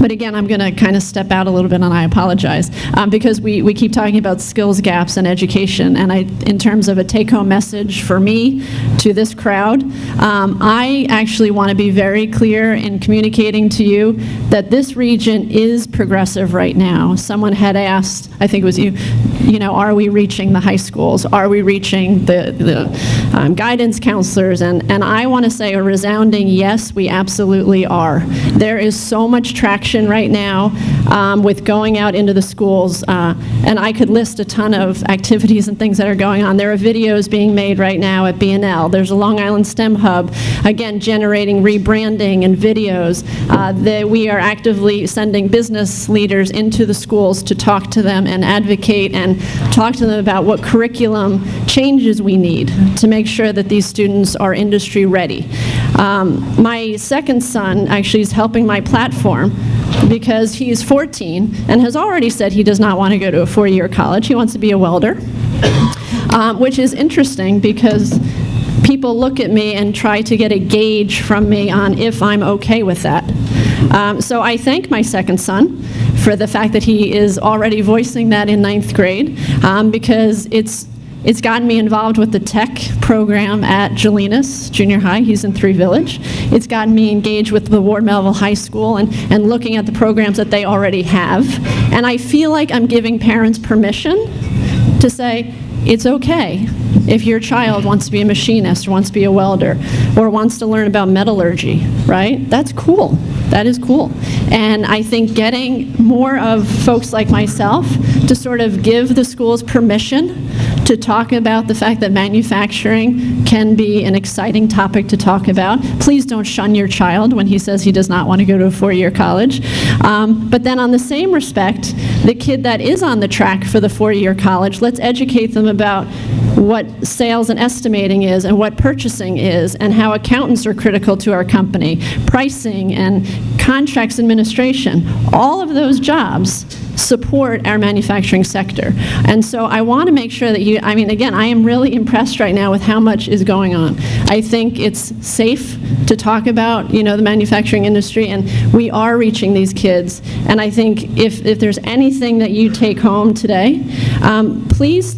But again, I'm going to kind of step out a little bit, and I apologize, because we keep talking about skills gaps in education, and in terms of a take-home message for me to this crowd, I actually want to be very clear in communicating to you that this region is progressive right now. Someone had asked, I think it was you know, are we reaching the high schools? Are we reaching the guidance counselors? And I want to say a resounding yes, we absolutely are. There is so much traction right now with going out into the schools, and I could list a ton of activities and things that are going on. There are videos being made right now at B&L. There's a Long Island STEM Hub, again, generating rebranding and videos. That we are actively sending business leaders into the schools to talk to them and advocate and talk to them about what curriculum changes we need to make sure that these students are industry ready. My second son actually is helping my platform because he's 14 and has already said he does not want to go to a four-year college. He wants to be a welder, which is interesting because people look at me and try to get a gauge from me on if I'm okay with that. So I thank my second son for the fact that he is already voicing that in 9th grade because it's gotten me involved with the tech program at Jolinas Junior High. He's in Three Village. It's gotten me engaged with the Ward Melville High School and looking at the programs that they already have. And I feel like I'm giving parents permission to say, it's okay if your child wants to be a machinist, or wants to be a welder, or wants to learn about metallurgy, right? That's cool. That is cool. And I think getting more of folks like myself to sort of give the schools permission to talk about the fact that manufacturing can be an exciting topic to talk about. Please don't shun your child when he says he does not want to go to a four-year college. But then on the same respect, the kid that is on the track for the four-year college, let's educate them about what sales and estimating is and what purchasing is and how accountants are critical to our company, pricing and contracts administration. All of those jobs support our manufacturing sector. And so I want to make sure that I mean, again, I am really impressed right now with how much is going on. I think it's safe to talk about, you know, the manufacturing industry, and we are reaching these kids. And I think if there's anything that you take home today, please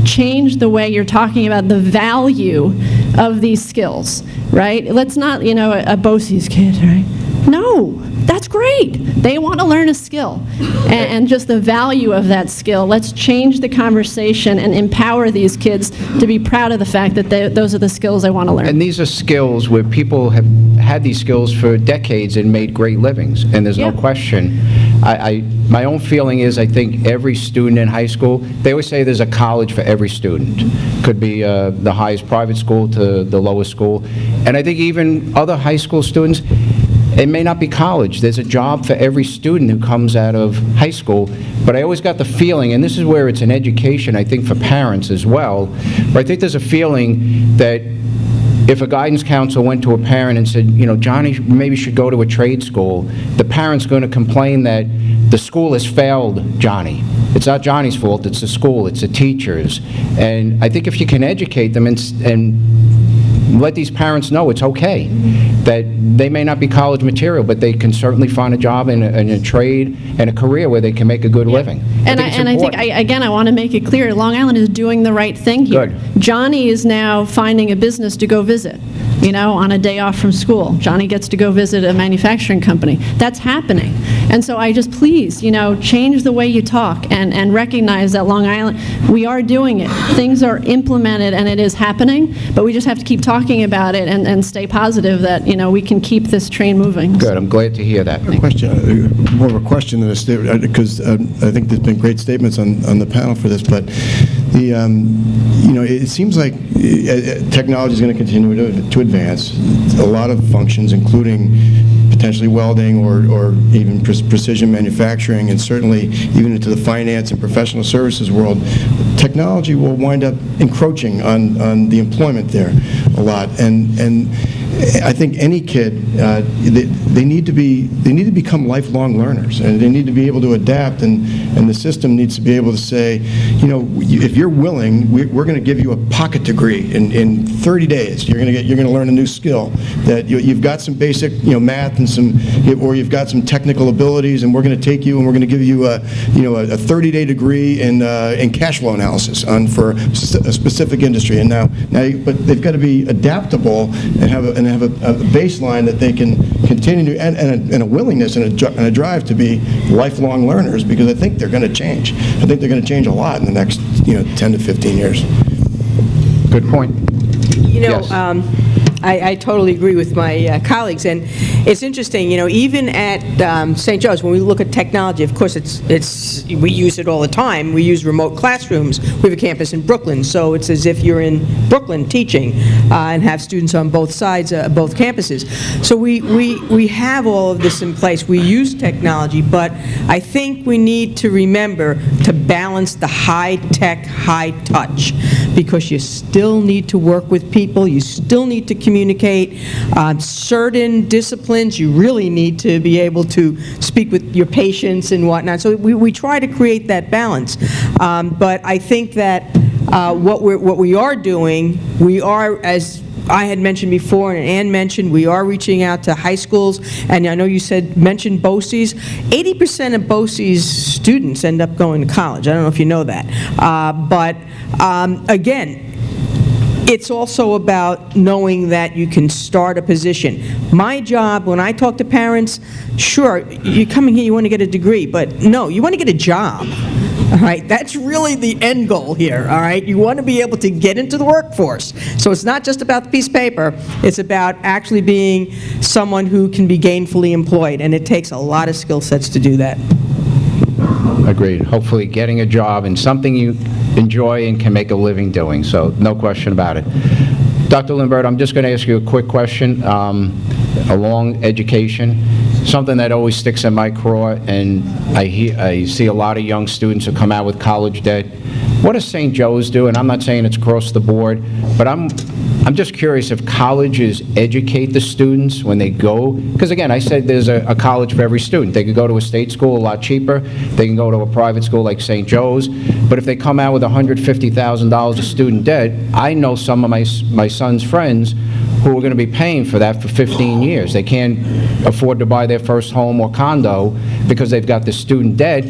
change the way you're talking about the value of these skills, right? Let's not, you know, a BOCES kid, right? No, that's great. They want to learn a skill. And just the value of that skill. Let's change the conversation and empower these kids to be proud of the fact that those are the skills they want to learn. And these are skills where people have had these skills for decades and made great livings, and there's no Yeah. question. My own feeling is I think every student in high school, they always say there's a college for every student. Could be the highest private school to the lowest school. And I think even other high school students, it may not be college. There's a job for every student who comes out of high school. But I always got the feeling, and this is where it's an education, I think, for parents as well, but I think there's a feeling that if a guidance counselor went to a parent and said, you know, Johnny maybe should go to a trade school, the parent's going to complain that the school has failed Johnny. It's not Johnny's fault, it's the school, it's the teachers. And I think if you can educate them and let these parents know it's okay, that they may not be college material, but they can certainly find a job in a trade and a career where they can make a good living. And it's I think, important. again, I want to make it clear, Long Island is doing the right thing here. Good. Johnny is now finding a business to go visit, on a day off from school. Johnny gets to go visit a manufacturing company. That's happening. And so I just, please, change the way you talk and recognize that Long Island, we are doing it. Things are implemented and it is happening, but we just have to keep talking about it and stay positive that, we can keep this train moving. Good, I'm glad to hear that. Question, more of a question than a statement, because I think there's been great statements on the panel for this, but it seems like technology is going to continue to advance. A lot of functions, including potentially welding or even precision manufacturing, and certainly even into the finance and professional services world, technology will wind up encroaching on the employment there a lot. And I think any kid, they need to become lifelong learners, and they need to be able to adapt, and the system needs to be able to say, if you're willing, we're going to give you a pocket degree in 30 days. You're going to learn a new skill, that you've got some basic math and or you've got some technical abilities, and we're going to take you and we're going to give you a 30-day degree in cash flow analysis for a specific industry. And but they've got to be adaptable and have a baseline that they can continue to, and a willingness and a drive to be lifelong learners, because I think they're going to change. I think they're going to change a lot in the next 10 to 15 years. Good point. Yes. I totally agree with my colleagues, and it's interesting, even at St. Joe's, when we look at technology, of course, we use it all the time. We use remote classrooms. We have a campus in Brooklyn, so it's as if you're in Brooklyn teaching and have students on both sides, both campuses. So we have all of this in place. We use technology, but I think we need to remember to balance the high-tech, high-touch, because you still need to work with people. You still need to communicate. Certain disciplines, you really need to be able to speak with your patients and whatnot. So we try to create that balance. But I think that what we are doing, we are, as I had mentioned before, and Ann mentioned, we are reaching out to high schools, and I know you mentioned BOCES. 80% of BOCES students end up going to college. I don't know if you know that. But again, it's also about knowing that you can start a position. My job, when I talk to parents, sure, you're coming here, you want to get a degree, but no, you want to get a job. All right, that's really the end goal here, all right? You want to be able to get into the workforce. So it's not just about the piece of paper, it's about actually being someone who can be gainfully employed, and it takes a lot of skill sets to do that. Agreed. Hopefully getting a job in something you enjoy and can make a living doing, so no question about it. Dr. Lindbergh, I'm just going to ask you a quick question along education. Something that always sticks in my craw, and I see a lot of young students who come out with college debt. What does St. Joe's do? And I'm not saying it's across the board, but I'm just curious if colleges educate the students when they go, because again, I said there's a college for every student. They could go to a state school a lot cheaper. They can go to a private school like St. Joe's. But if they come out with $150,000 of student debt, I know some of my son's friends who are going to be paying for that for 15 years. They can't afford to buy their first home or condo because they've got the student debt.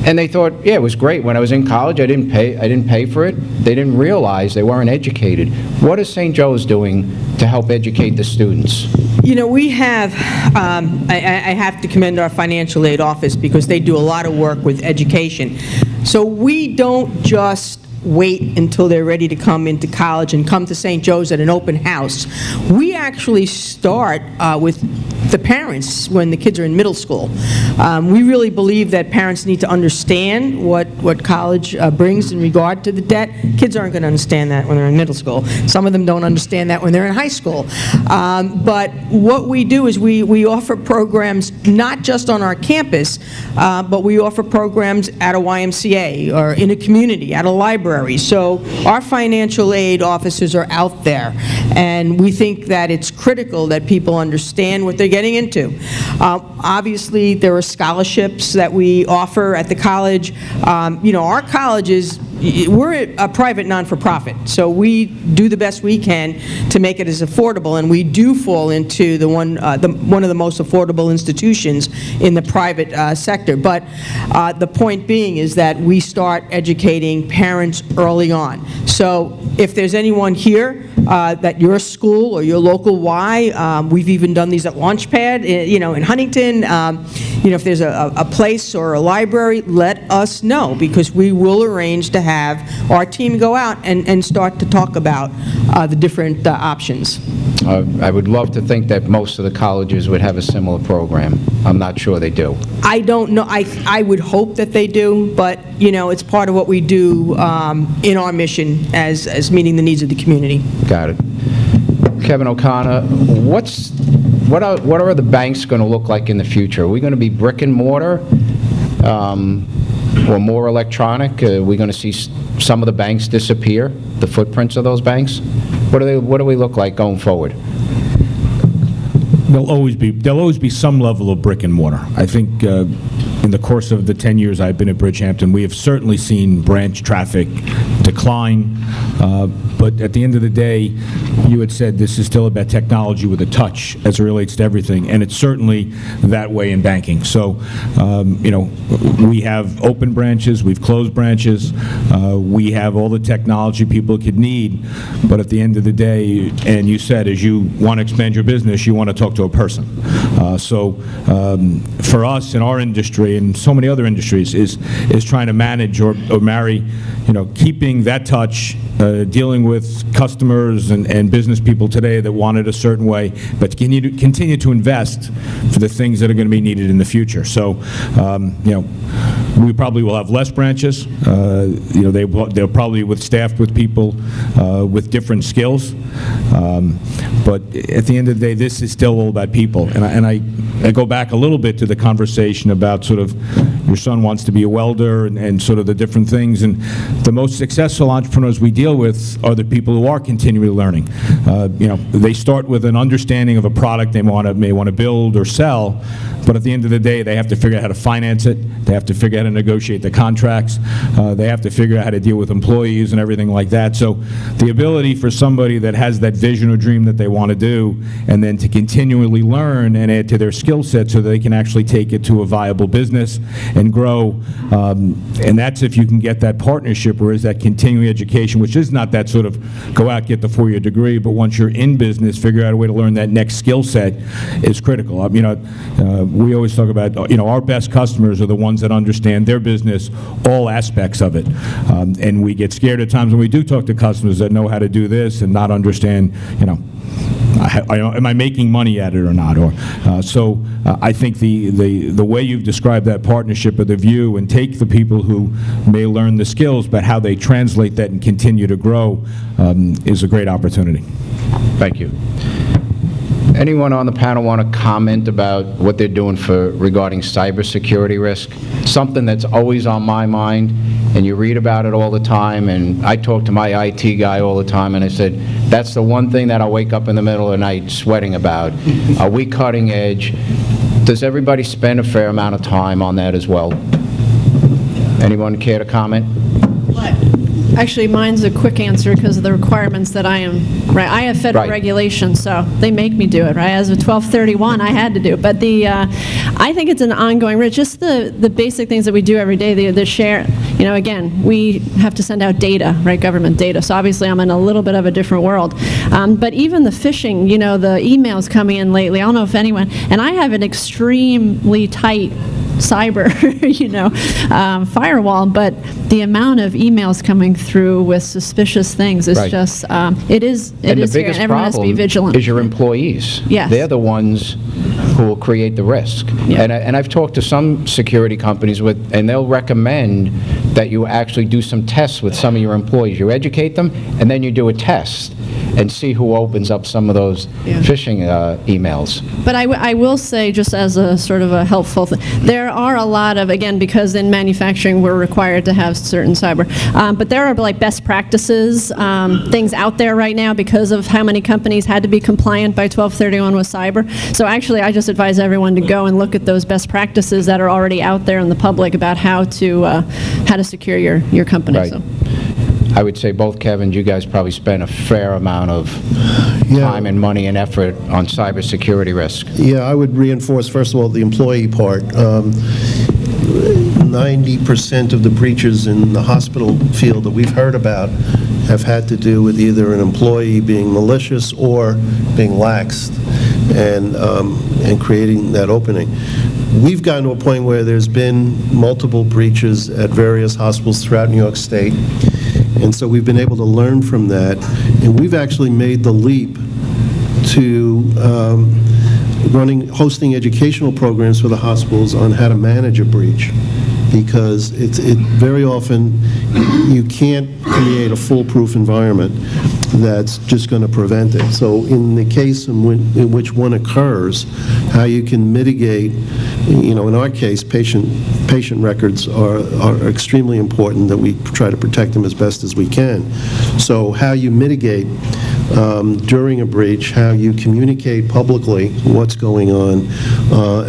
And they thought, yeah, it was great. When I was in college, I didn't pay for it. They didn't realize they weren't educated. What is St. Joe's doing to help educate the students? We have, I have to commend our financial aid office, because they do a lot of work with education. So we don't just wait until they're ready to come into college and come to St. Joe's at an open house. We actually start with the parents when the kids are in middle school. We really believe that parents need to understand what college brings in regard to the debt. Kids aren't going to understand that when they're in middle school. Some of them don't understand that when they're in high school. But what we do is we offer programs not just on our campus, but we offer programs at a YMCA or in a community, at a library. So our financial aid officers are out there, and we think that it's critical that people understand what they're getting into. Obviously, there are scholarships that we offer at the college. Our college is we're a private non-for-profit, so we do the best we can to make it as affordable, and we do fall into one of the most affordable institutions in the private sector. But the point being is that we start educating parents early on. So if there's anyone here that your school or your local Y, we've even done these at Launchpad, in Huntington, if there's a place or a library, let us know, because we will arrange to have our team go out and start to talk about the different options. I would love to think that most of the colleges would have a similar program. I'm not sure they do. I don't know. I would hope that they do, but, it's part of what we do in our mission as meeting the needs of the community. Got it. Kevin O'Connor, what are the banks going to look like in the future? Are we going to be brick and mortar or more electronic? Are we going to see some of the banks disappear, the footprints of those banks? What do we look like going forward? There'll always be some level of brick and mortar. I think in the course of the 10 years I've been at Bridgehampton, we have certainly seen branch traffic decline. But at the end of the day, you had said this is still about technology with a touch as it relates to everything, and it's certainly that way in banking. So, we have open branches, we've closed branches, we have all the technology people could need, but at the end of the day, and you said as you want to expand your business, you want to talk to a person. For us in our industry and so many other industries is trying to manage or marry, keeping that touch, dealing with customers and business people today that want it a certain way, but continue to invest for the things that are going to be needed in the future. So, we probably will have less branches. They'll probably be staffed with people with different skills. But at the end of the day, this is still all about people. And I go back a little bit to the conversation about sort of your son wants to be a welder and sort of the different things. And the most successful entrepreneurs we deal with are the people who are continually learning. They start with an understanding of a product they may want to build or sell, but at the end of the day, they have to figure out how to finance it. They have to figure out how to negotiate the contracts. They have to figure out how to deal with employees and everything like that. So the ability for somebody that has that vision or dream that they want to do, and then to continually learn and add to their skill set so they can actually take it to a viable business and grow. And that's if you can get that partnership, whereas that continuing education, which is not that sort of go out, get the 4-year degree, but once you're in business, figure out a way to learn that next skill set is critical. We always talk about, our best customers are the ones that understand their business, all aspects of it. And we get scared at times when we do talk to customers that know how to do this and not understand, am I making money at it or not? So I think the way you've described that partnership or the view, and take the people who may learn the skills, but how they translate that and continue to grow is a great opportunity. Thank you. Anyone on the panel want to comment about what they're doing regarding cybersecurity risk? Something that's always on my mind, and you read about it all the time, and I talk to my IT guy all the time, and I said, that's the one thing that I'll wake up in the middle of the night sweating about. Are we cutting edge? Does everybody spend a fair amount of time on that as well? Anyone care to comment? Actually, mine's a quick answer because of the requirements that I have federal Right. regulations, so they make me do it, right? As of 12/31, I had to do it. But I think it's an ongoing, just the basic things that we do every day, the share, again, we have to send out data, right, government data. So obviously I'm in a little bit of a different world. But even the phishing, the emails coming in lately, I don't know if anyone, and I have an extremely tight cyber, firewall, but the amount of emails coming through with suspicious things is Right. just, it is And the scary, biggest and everyone has to be problem vigilant. is your employees. Yes. They're the ones who will create the risk. Yeah. And I've talked to some security companies and they'll recommend that you actually do some tests with some of your employees. You educate them, and then you do a test and see who opens up some of those Yeah. phishing emails. But I will say, just as a sort of a helpful thing, there are a lot of, again, because in manufacturing we're required to have certain cyber, but there are like best practices, things out there right now because of how many companies had to be compliant by 12/31 with cyber. So actually, I just advise everyone to go and look at those best practices that are already out there in the public about how to secure your company. Right. So. I would say both Kevins, you guys probably spend a fair amount of time and money and effort on cybersecurity risk. Yeah, I would reinforce, first of all, the employee part. 90% of the breaches in the hospital field that we've heard about have had to do with either an employee being malicious or being laxed and creating that opening. We've gotten to a point where there's been multiple breaches at various hospitals throughout New York State, and so we've been able to learn from that, and we've actually made the leap to hosting educational programs for the hospitals on how to manage a breach, because it very often you can't create a foolproof environment that's just going to prevent it. So in the case in which one occurs, how you can mitigate, in our case, patient records are extremely important, that we try to protect them as best as we can. So how you mitigate during a breach, how you communicate publicly what's going on,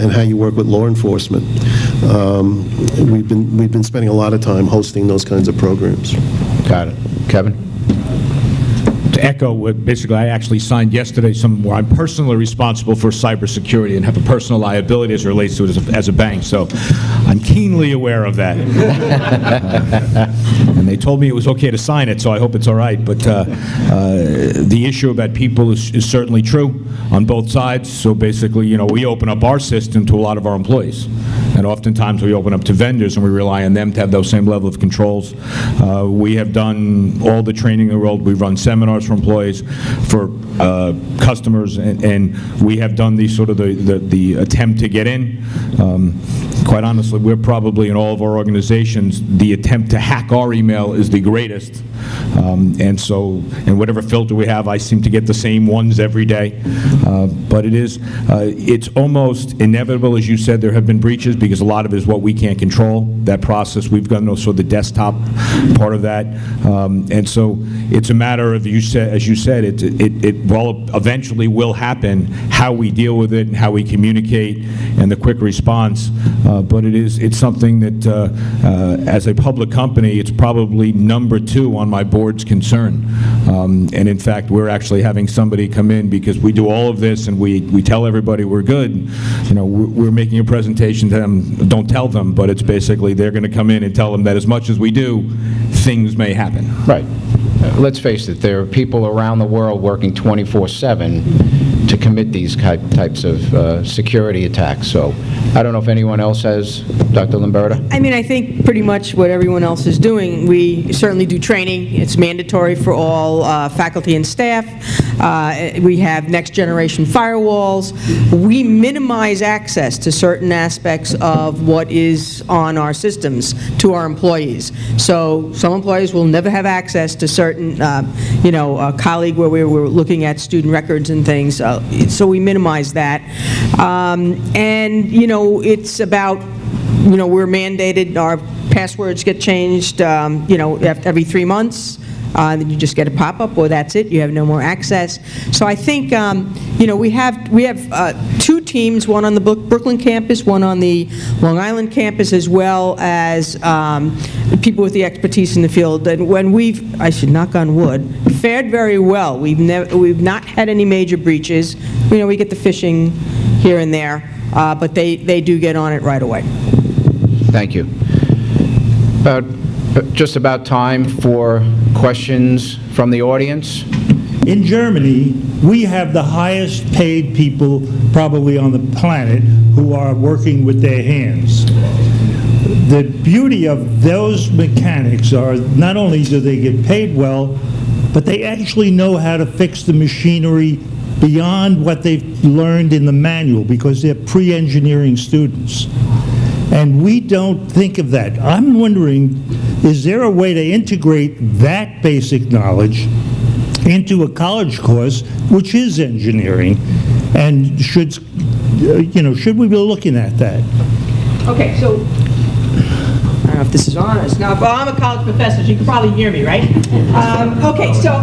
and how you work with law enforcement. We've been spending a lot of time hosting those kinds of programs. Got it. Kevin? To echo what basically I actually signed yesterday, where I'm personally responsible for cybersecurity and have a personal liability as it relates to it as a bank, so I'm keenly aware of that. And they told me it was okay to sign it, so I hope it's all right. But the issue about people is certainly true on both sides. So basically, we open up our system to a lot of our employees. And oftentimes we open up to vendors and we rely on them to have those same level of controls. We have done all the training in the world. We've run seminars for employees, for customers, and we have done the attempt to get in. Quite honestly, we're probably, in all of our organizations, the attempt to hack our email is the greatest. And whatever filter we have, I seem to get the same ones every day. But it's almost inevitable, as you said. There have been breaches because a lot of it is what we can't control. That process, we've done also the desktop part of that. And so it's a matter of, as you said, it eventually will happen, how we deal with it and how we communicate and the quick response. But it's something that, as a public company, it's probably number 2 on my board's concern. And in fact, we're actually having somebody come in, because we do all of this and we tell everybody we're good. We're making a presentation to them. Don't tell them, but it's basically they're going to come in and tell them that as much as we do, things may happen. Right. Let's face it, there are people around the world working 24/7 to commit these types of security attacks. So I don't know if anyone else has, Dr. Lamberta? I mean, I think pretty much what everyone else is doing. We certainly do training. It's mandatory for all faculty and staff. We have next-generation firewalls. We minimize access to certain aspects of what is on our systems to our employees. So some employees will never have access to certain, a colleague where we were looking at student records and things. So we minimize that. It's about, we're mandated, our passwords get changed, every 3 months. Then you just get a pop-up, or that's it. You have no more access. So I think, we have 2 teams, one on the Brooklyn campus, one on the Long Island campus, as well as people with the expertise in the field. And when I should knock on wood, fared very well. We've not had any major breaches. We get the phishing here and there, but they do get on it right away. Thank you. Just about time for questions from the audience. In Germany, we have the highest paid people probably on the planet who are working with their hands. The beauty of those mechanics are not only do they get paid well, but they actually know how to fix the machinery beyond what they've learned in the manual, because they're pre-engineering students. And we don't think of that. I'm wondering, is there a way to integrate that basic knowledge into a college course, which is engineering? And should we be looking at that? Okay, so I don't know if this is on. It's not. Well, I'm a college professor, so you can probably hear me, right? Okay, so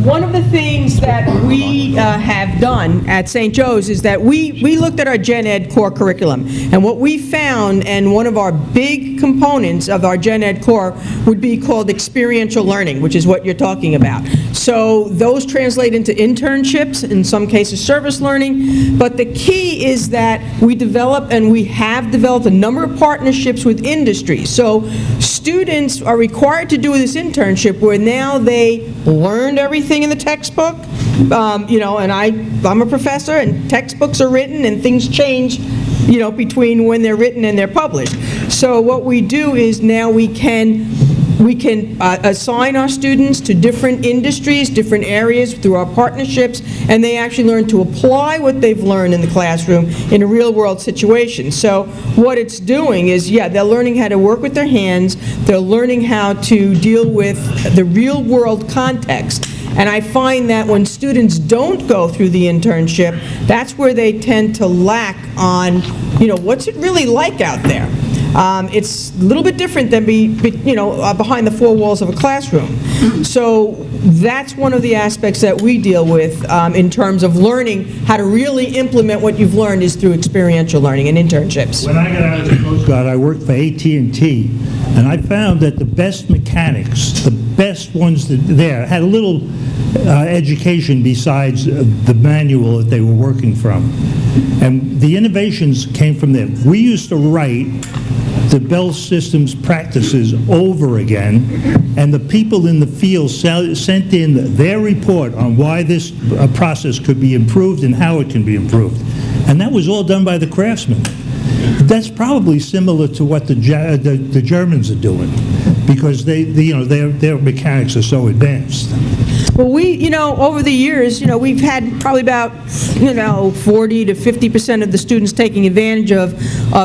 one of the things that we have done at St. Joe's is that we looked at our Gen Ed core curriculum, and what we found, and one of our big components of our Gen Ed core would be called experiential learning, which is what you're talking about. So those translate into internships, in some cases service learning, but the key is that we develop, and we have developed, a number of partnerships with industry. So students are required to do this internship where now they learned everything in the textbook, you know, and I'm a professor, and textbooks are written, and things change, you know, between when they're written and they're published. So what we do is now we can assign our students to different industries, different areas through our partnerships, and they actually learn to apply what they've learned in the classroom in a real-world situation. So what it's doing is, yeah, they're learning how to work with their hands, they're learning how to deal with the real-world context. And I find that when students don't go through the internship, that's where they tend to lack on, you know, what's it really like out there? It's a little bit different than behind the four walls of a classroom. So that's one of the aspects that we deal with in terms of learning how to really implement what you've learned is through experiential learning and internships. When I got out of the Coast Guard, I worked for AT&T, and I found that the best mechanics, the best ones there, had a little education besides the manual that they were working from. And the innovations came from there. We used to write the Bell Systems practices over again, and the people in the field sent in their report on why this process could be improved and how it can be improved. And that was all done by the craftsmen. That's probably similar to what the Germans are doing, because their mechanics are so advanced. Well, we, over the years, we've had probably about, 40 to 50% of the students taking advantage of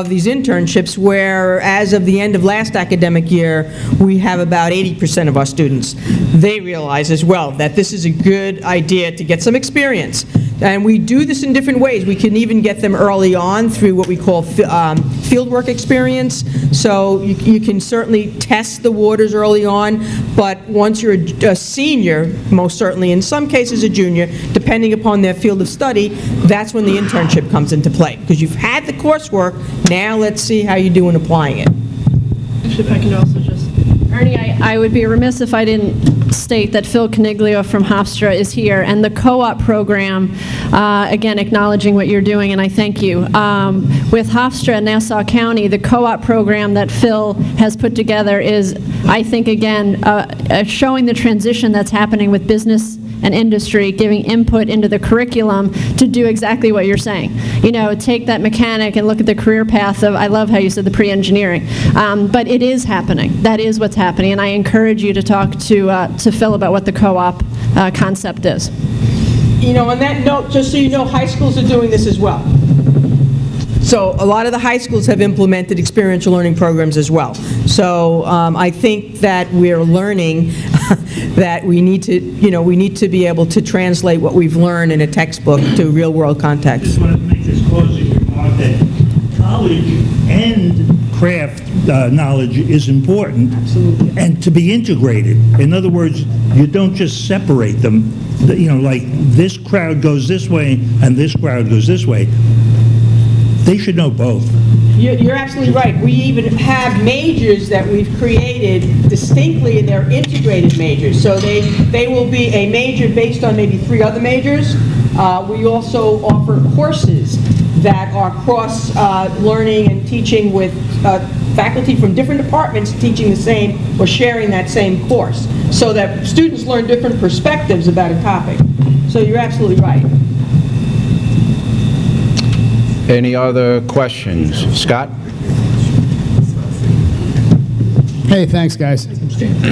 these internships, where as of the end of last academic year, we have about 80% of our students. They realize as well that this is a good idea to get some experience. And we do this in different ways. We can even get them early on through what we call fieldwork experience. So you can certainly test the waters early on, but once you're a senior, most certainly, in some cases a junior, depending upon their field of study, that's when the internship comes into play. Because you've had the coursework, now let's see how you do in applying it. Actually, if I can also just, Ernie, I would be remiss if I didn't state that Phil Coniglio from Hofstra is here, and the co-op program, again, acknowledging what you're doing, and I thank you. With Hofstra and Nassau County, the co-op program that Phil has put together is, I think, again, showing the transition that's happening with business and industry, giving input into the curriculum to do exactly what you're saying. Take that mechanic and look at the career path of, I love how you said the pre-engineering, but it is happening. That is what's happening, and I encourage you to talk to Phil about what the co-op concept is. On that note, just so you know, high schools are doing this as well. So a lot of the high schools have implemented experiential learning programs as well. So I think that we're learning that we need to be able to translate what we've learned in a textbook to real-world I context. just want to make this closing remark that college and craft knowledge is important. Absolutely. And to be integrated. In other words, you don't just separate them, like this crowd goes this way and this crowd goes this way. They should know both. You're absolutely right. We even have majors that we've created distinctly, and they're integrated majors. So they will be a major based on maybe 3 other majors. We also offer courses that are cross-learning and teaching with faculty from different departments teaching the same or sharing that same course, so that students learn different perspectives about a topic. So you're absolutely right. Any other questions? Scott? Hey, thanks, guys.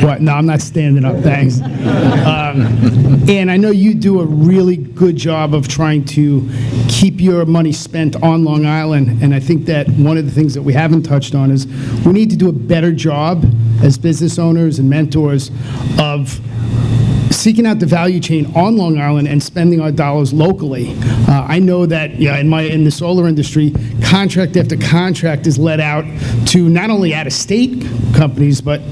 What? No, I'm not standing up, thanks. And I know you do a really good job of trying to keep your money spent on Long Island, and I think that one of the things that we haven't touched on is we need to do a better job as business owners and mentors of seeking out the value chain on Long Island and spending our dollars locally. I know that in the solar industry, contract after contract is let out to not only out-of-state companies, but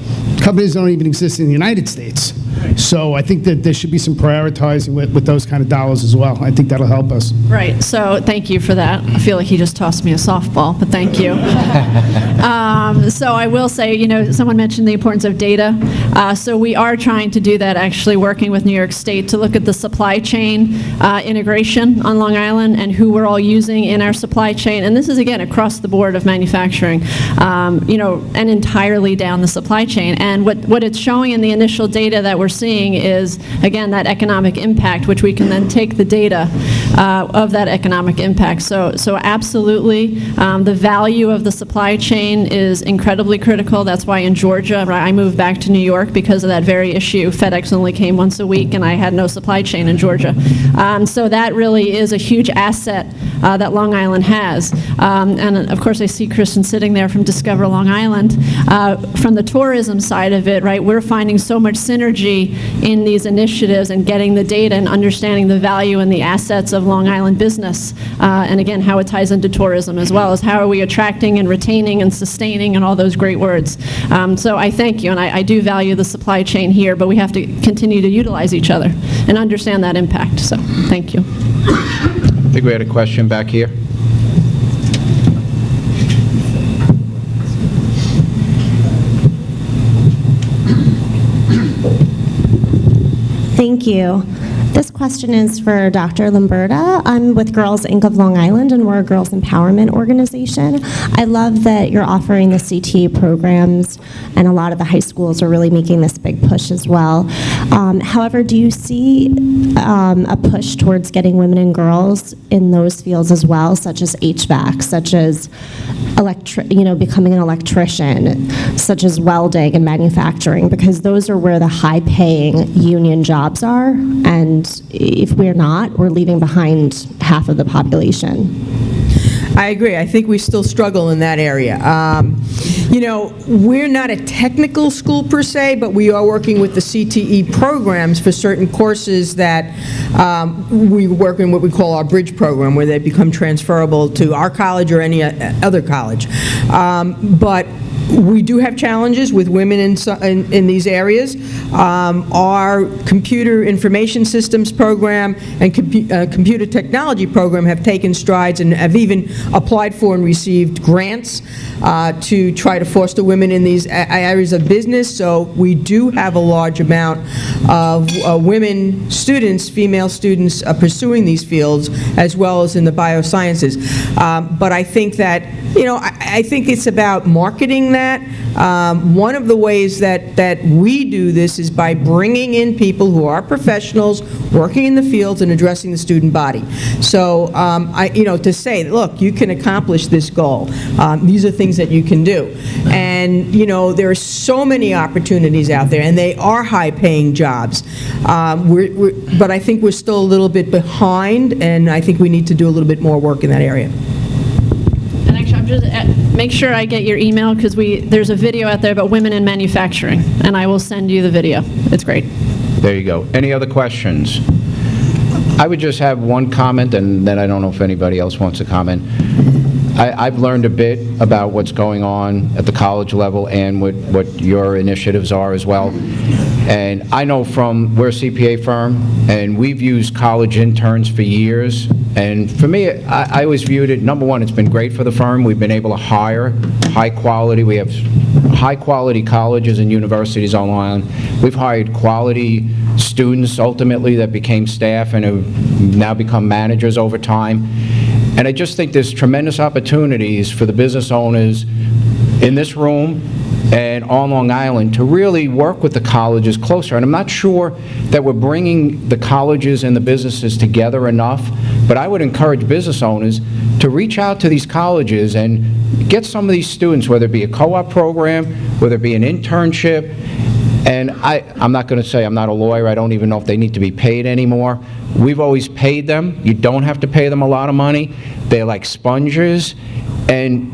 companies that don't even exist in the United States. So I think that there should be some prioritizing with those kind of dollars as well. I think that'll help us. Right, so thank you for that. I feel like he just tossed me a softball, but thank you. So I will say, someone mentioned the importance of data. So we are trying to do that, actually working with New York State to look at the supply chain integration on Long Island and who we're all using in our supply chain. And this is, again, across the board of manufacturing, and entirely down the supply chain. And what it's showing in the initial data that we're seeing is, again, that economic impact, which we can then take the data of that economic impact. So absolutely, the value of the supply chain is incredibly critical. That's why in Georgia, right, I moved back to New York because of that very issue. FedEx only came once a week, and I had no supply chain in Georgia. So that really is a huge asset that Long Island has. And of course, I see Kristen sitting there from Discover Long Island. From the tourism side of it, right, we're finding so much synergy in these initiatives and getting the data and understanding the value and the assets of Long Island business. And again, how it ties into tourism, as well as how are we attracting and retaining and sustaining and all those great words. So I thank you, and I do value the supply chain here, but we have to continue to utilize each other and understand that impact. So thank you. I think we had a question back here. Thank you. This question is for Dr. Lamberta. I'm with Girls Inc. of Long Island, and we're a girls empowerment organization. I love that you're offering the CTE programs, and a lot of the high schools are really making this big push as well. However, do you see a push towards getting women and girls in those fields as well, such as HVAC, such as becoming an electrician, such as welding and manufacturing, because those are where the high-paying union jobs are, and if we're not, we're leaving behind half of the population. I agree. I think we still struggle in that area. We're not a technical school per se, but we are working with the CTE programs for certain courses that we work in what we call our bridge program, where they become transferable to our college or any other college. But we do have challenges with women in these areas. Our computer information systems program and computer technology program have taken strides and have even applied for and received grants to try to foster women in these areas of business. So we do have a large amount of women students, female students, pursuing these fields, as well as in the biosciences. But I think that, I think it's about marketing that. One of the ways that we do this is by bringing in people who are professionals, working in the fields and addressing the student body. So, to say, look, you can accomplish this goal. These are things that you can do. And, there are so many opportunities out there, and they are high-paying jobs. But I think we're still a little bit behind, and I think we need to do a little bit more work in that area. And actually, I'm just, make sure I get your email, because there's a video out there about women in manufacturing, and I will send you the video. It's great. There you go. Any other questions? I would just have one comment, and then I don't know if anybody else wants to comment. I've learned a bit about what's going on at the college level and what your initiatives are as well. And I know we're a CPA firm, and we've used college interns for years. And for me, I always viewed it, number one, it's been great for the firm. We've been able to hire high quality. We have high quality colleges and universities on Long Island. We've hired quality students ultimately that became staff and have now become managers over time. And I just think there's tremendous opportunities for the business owners in this room and on Long Island to really work with the colleges closer. And I'm not sure that we're bringing the colleges and the businesses together enough, but I would encourage business owners to reach out to these colleges and get some of these students, whether it be a co-op program, whether it be an internship. And I'm not going to say, I'm not a lawyer, I don't even know if they need to be paid anymore. We've always paid them. You don't have to pay them a lot of money. They're like sponges. And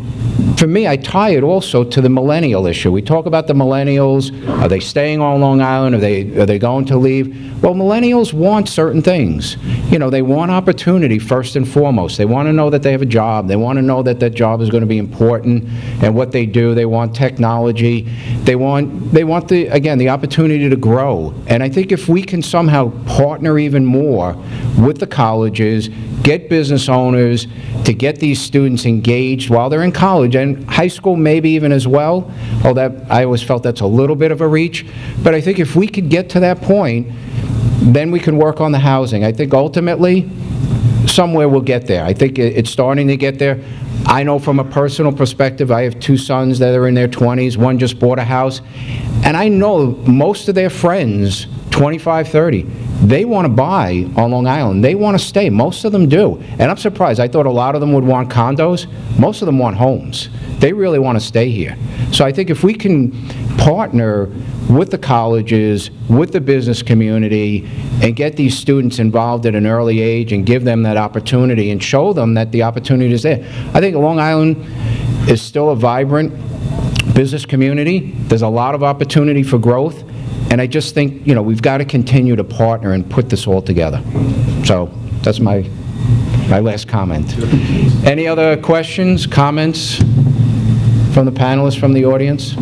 for me, I tie it also to the millennial issue. We talk about the millennials. Are they staying on Long Island? Are they going to leave? Well, millennials want certain things. they want opportunity first and foremost. They want to know that they have a job. They want to know that that job is going to be important and what they do. They want technology. They want the opportunity to grow. And I think if we can somehow partner even more with the colleges, get business owners to get these students engaged while they're in college, and high school maybe even as well, I always felt that's a little bit of a reach. But I think if we could get to that point, then we can work on the housing. I think ultimately, somewhere we'll get there. I think it's starting to get there. I know from a personal perspective, I have 2 sons that are in their 20s. One just bought a house. And I know most of their friends, 25, 30, they want to buy on Long Island. They want to stay. Most of them do. And I'm surprised. I thought a lot of them would want condos. Most of them want homes. They really want to stay here. So I think if we can partner with the colleges, with the business community, and get these students involved at an early age and give them that opportunity and show them that the opportunity is there. I think Long Island is still a vibrant business community. There's a lot of opportunity for growth, and I just think, we've got to continue to partner and put this all together. So that's my last comment. Any other questions, comments from the panelists, from the audience?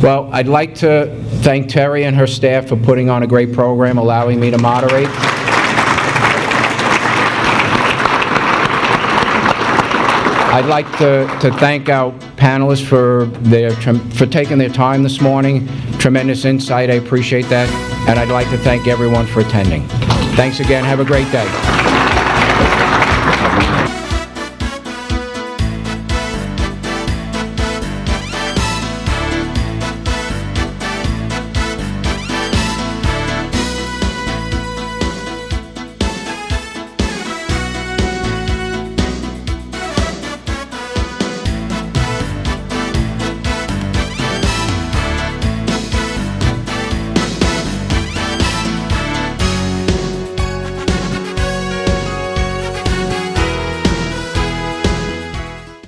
Well, I'd like to thank Terry and her staff for putting on a great program, allowing me to moderate. I'd like to thank our panelists for taking their time this morning. Tremendous insight. I appreciate that. And I'd like to thank everyone for attending. Thanks again. Have a great day.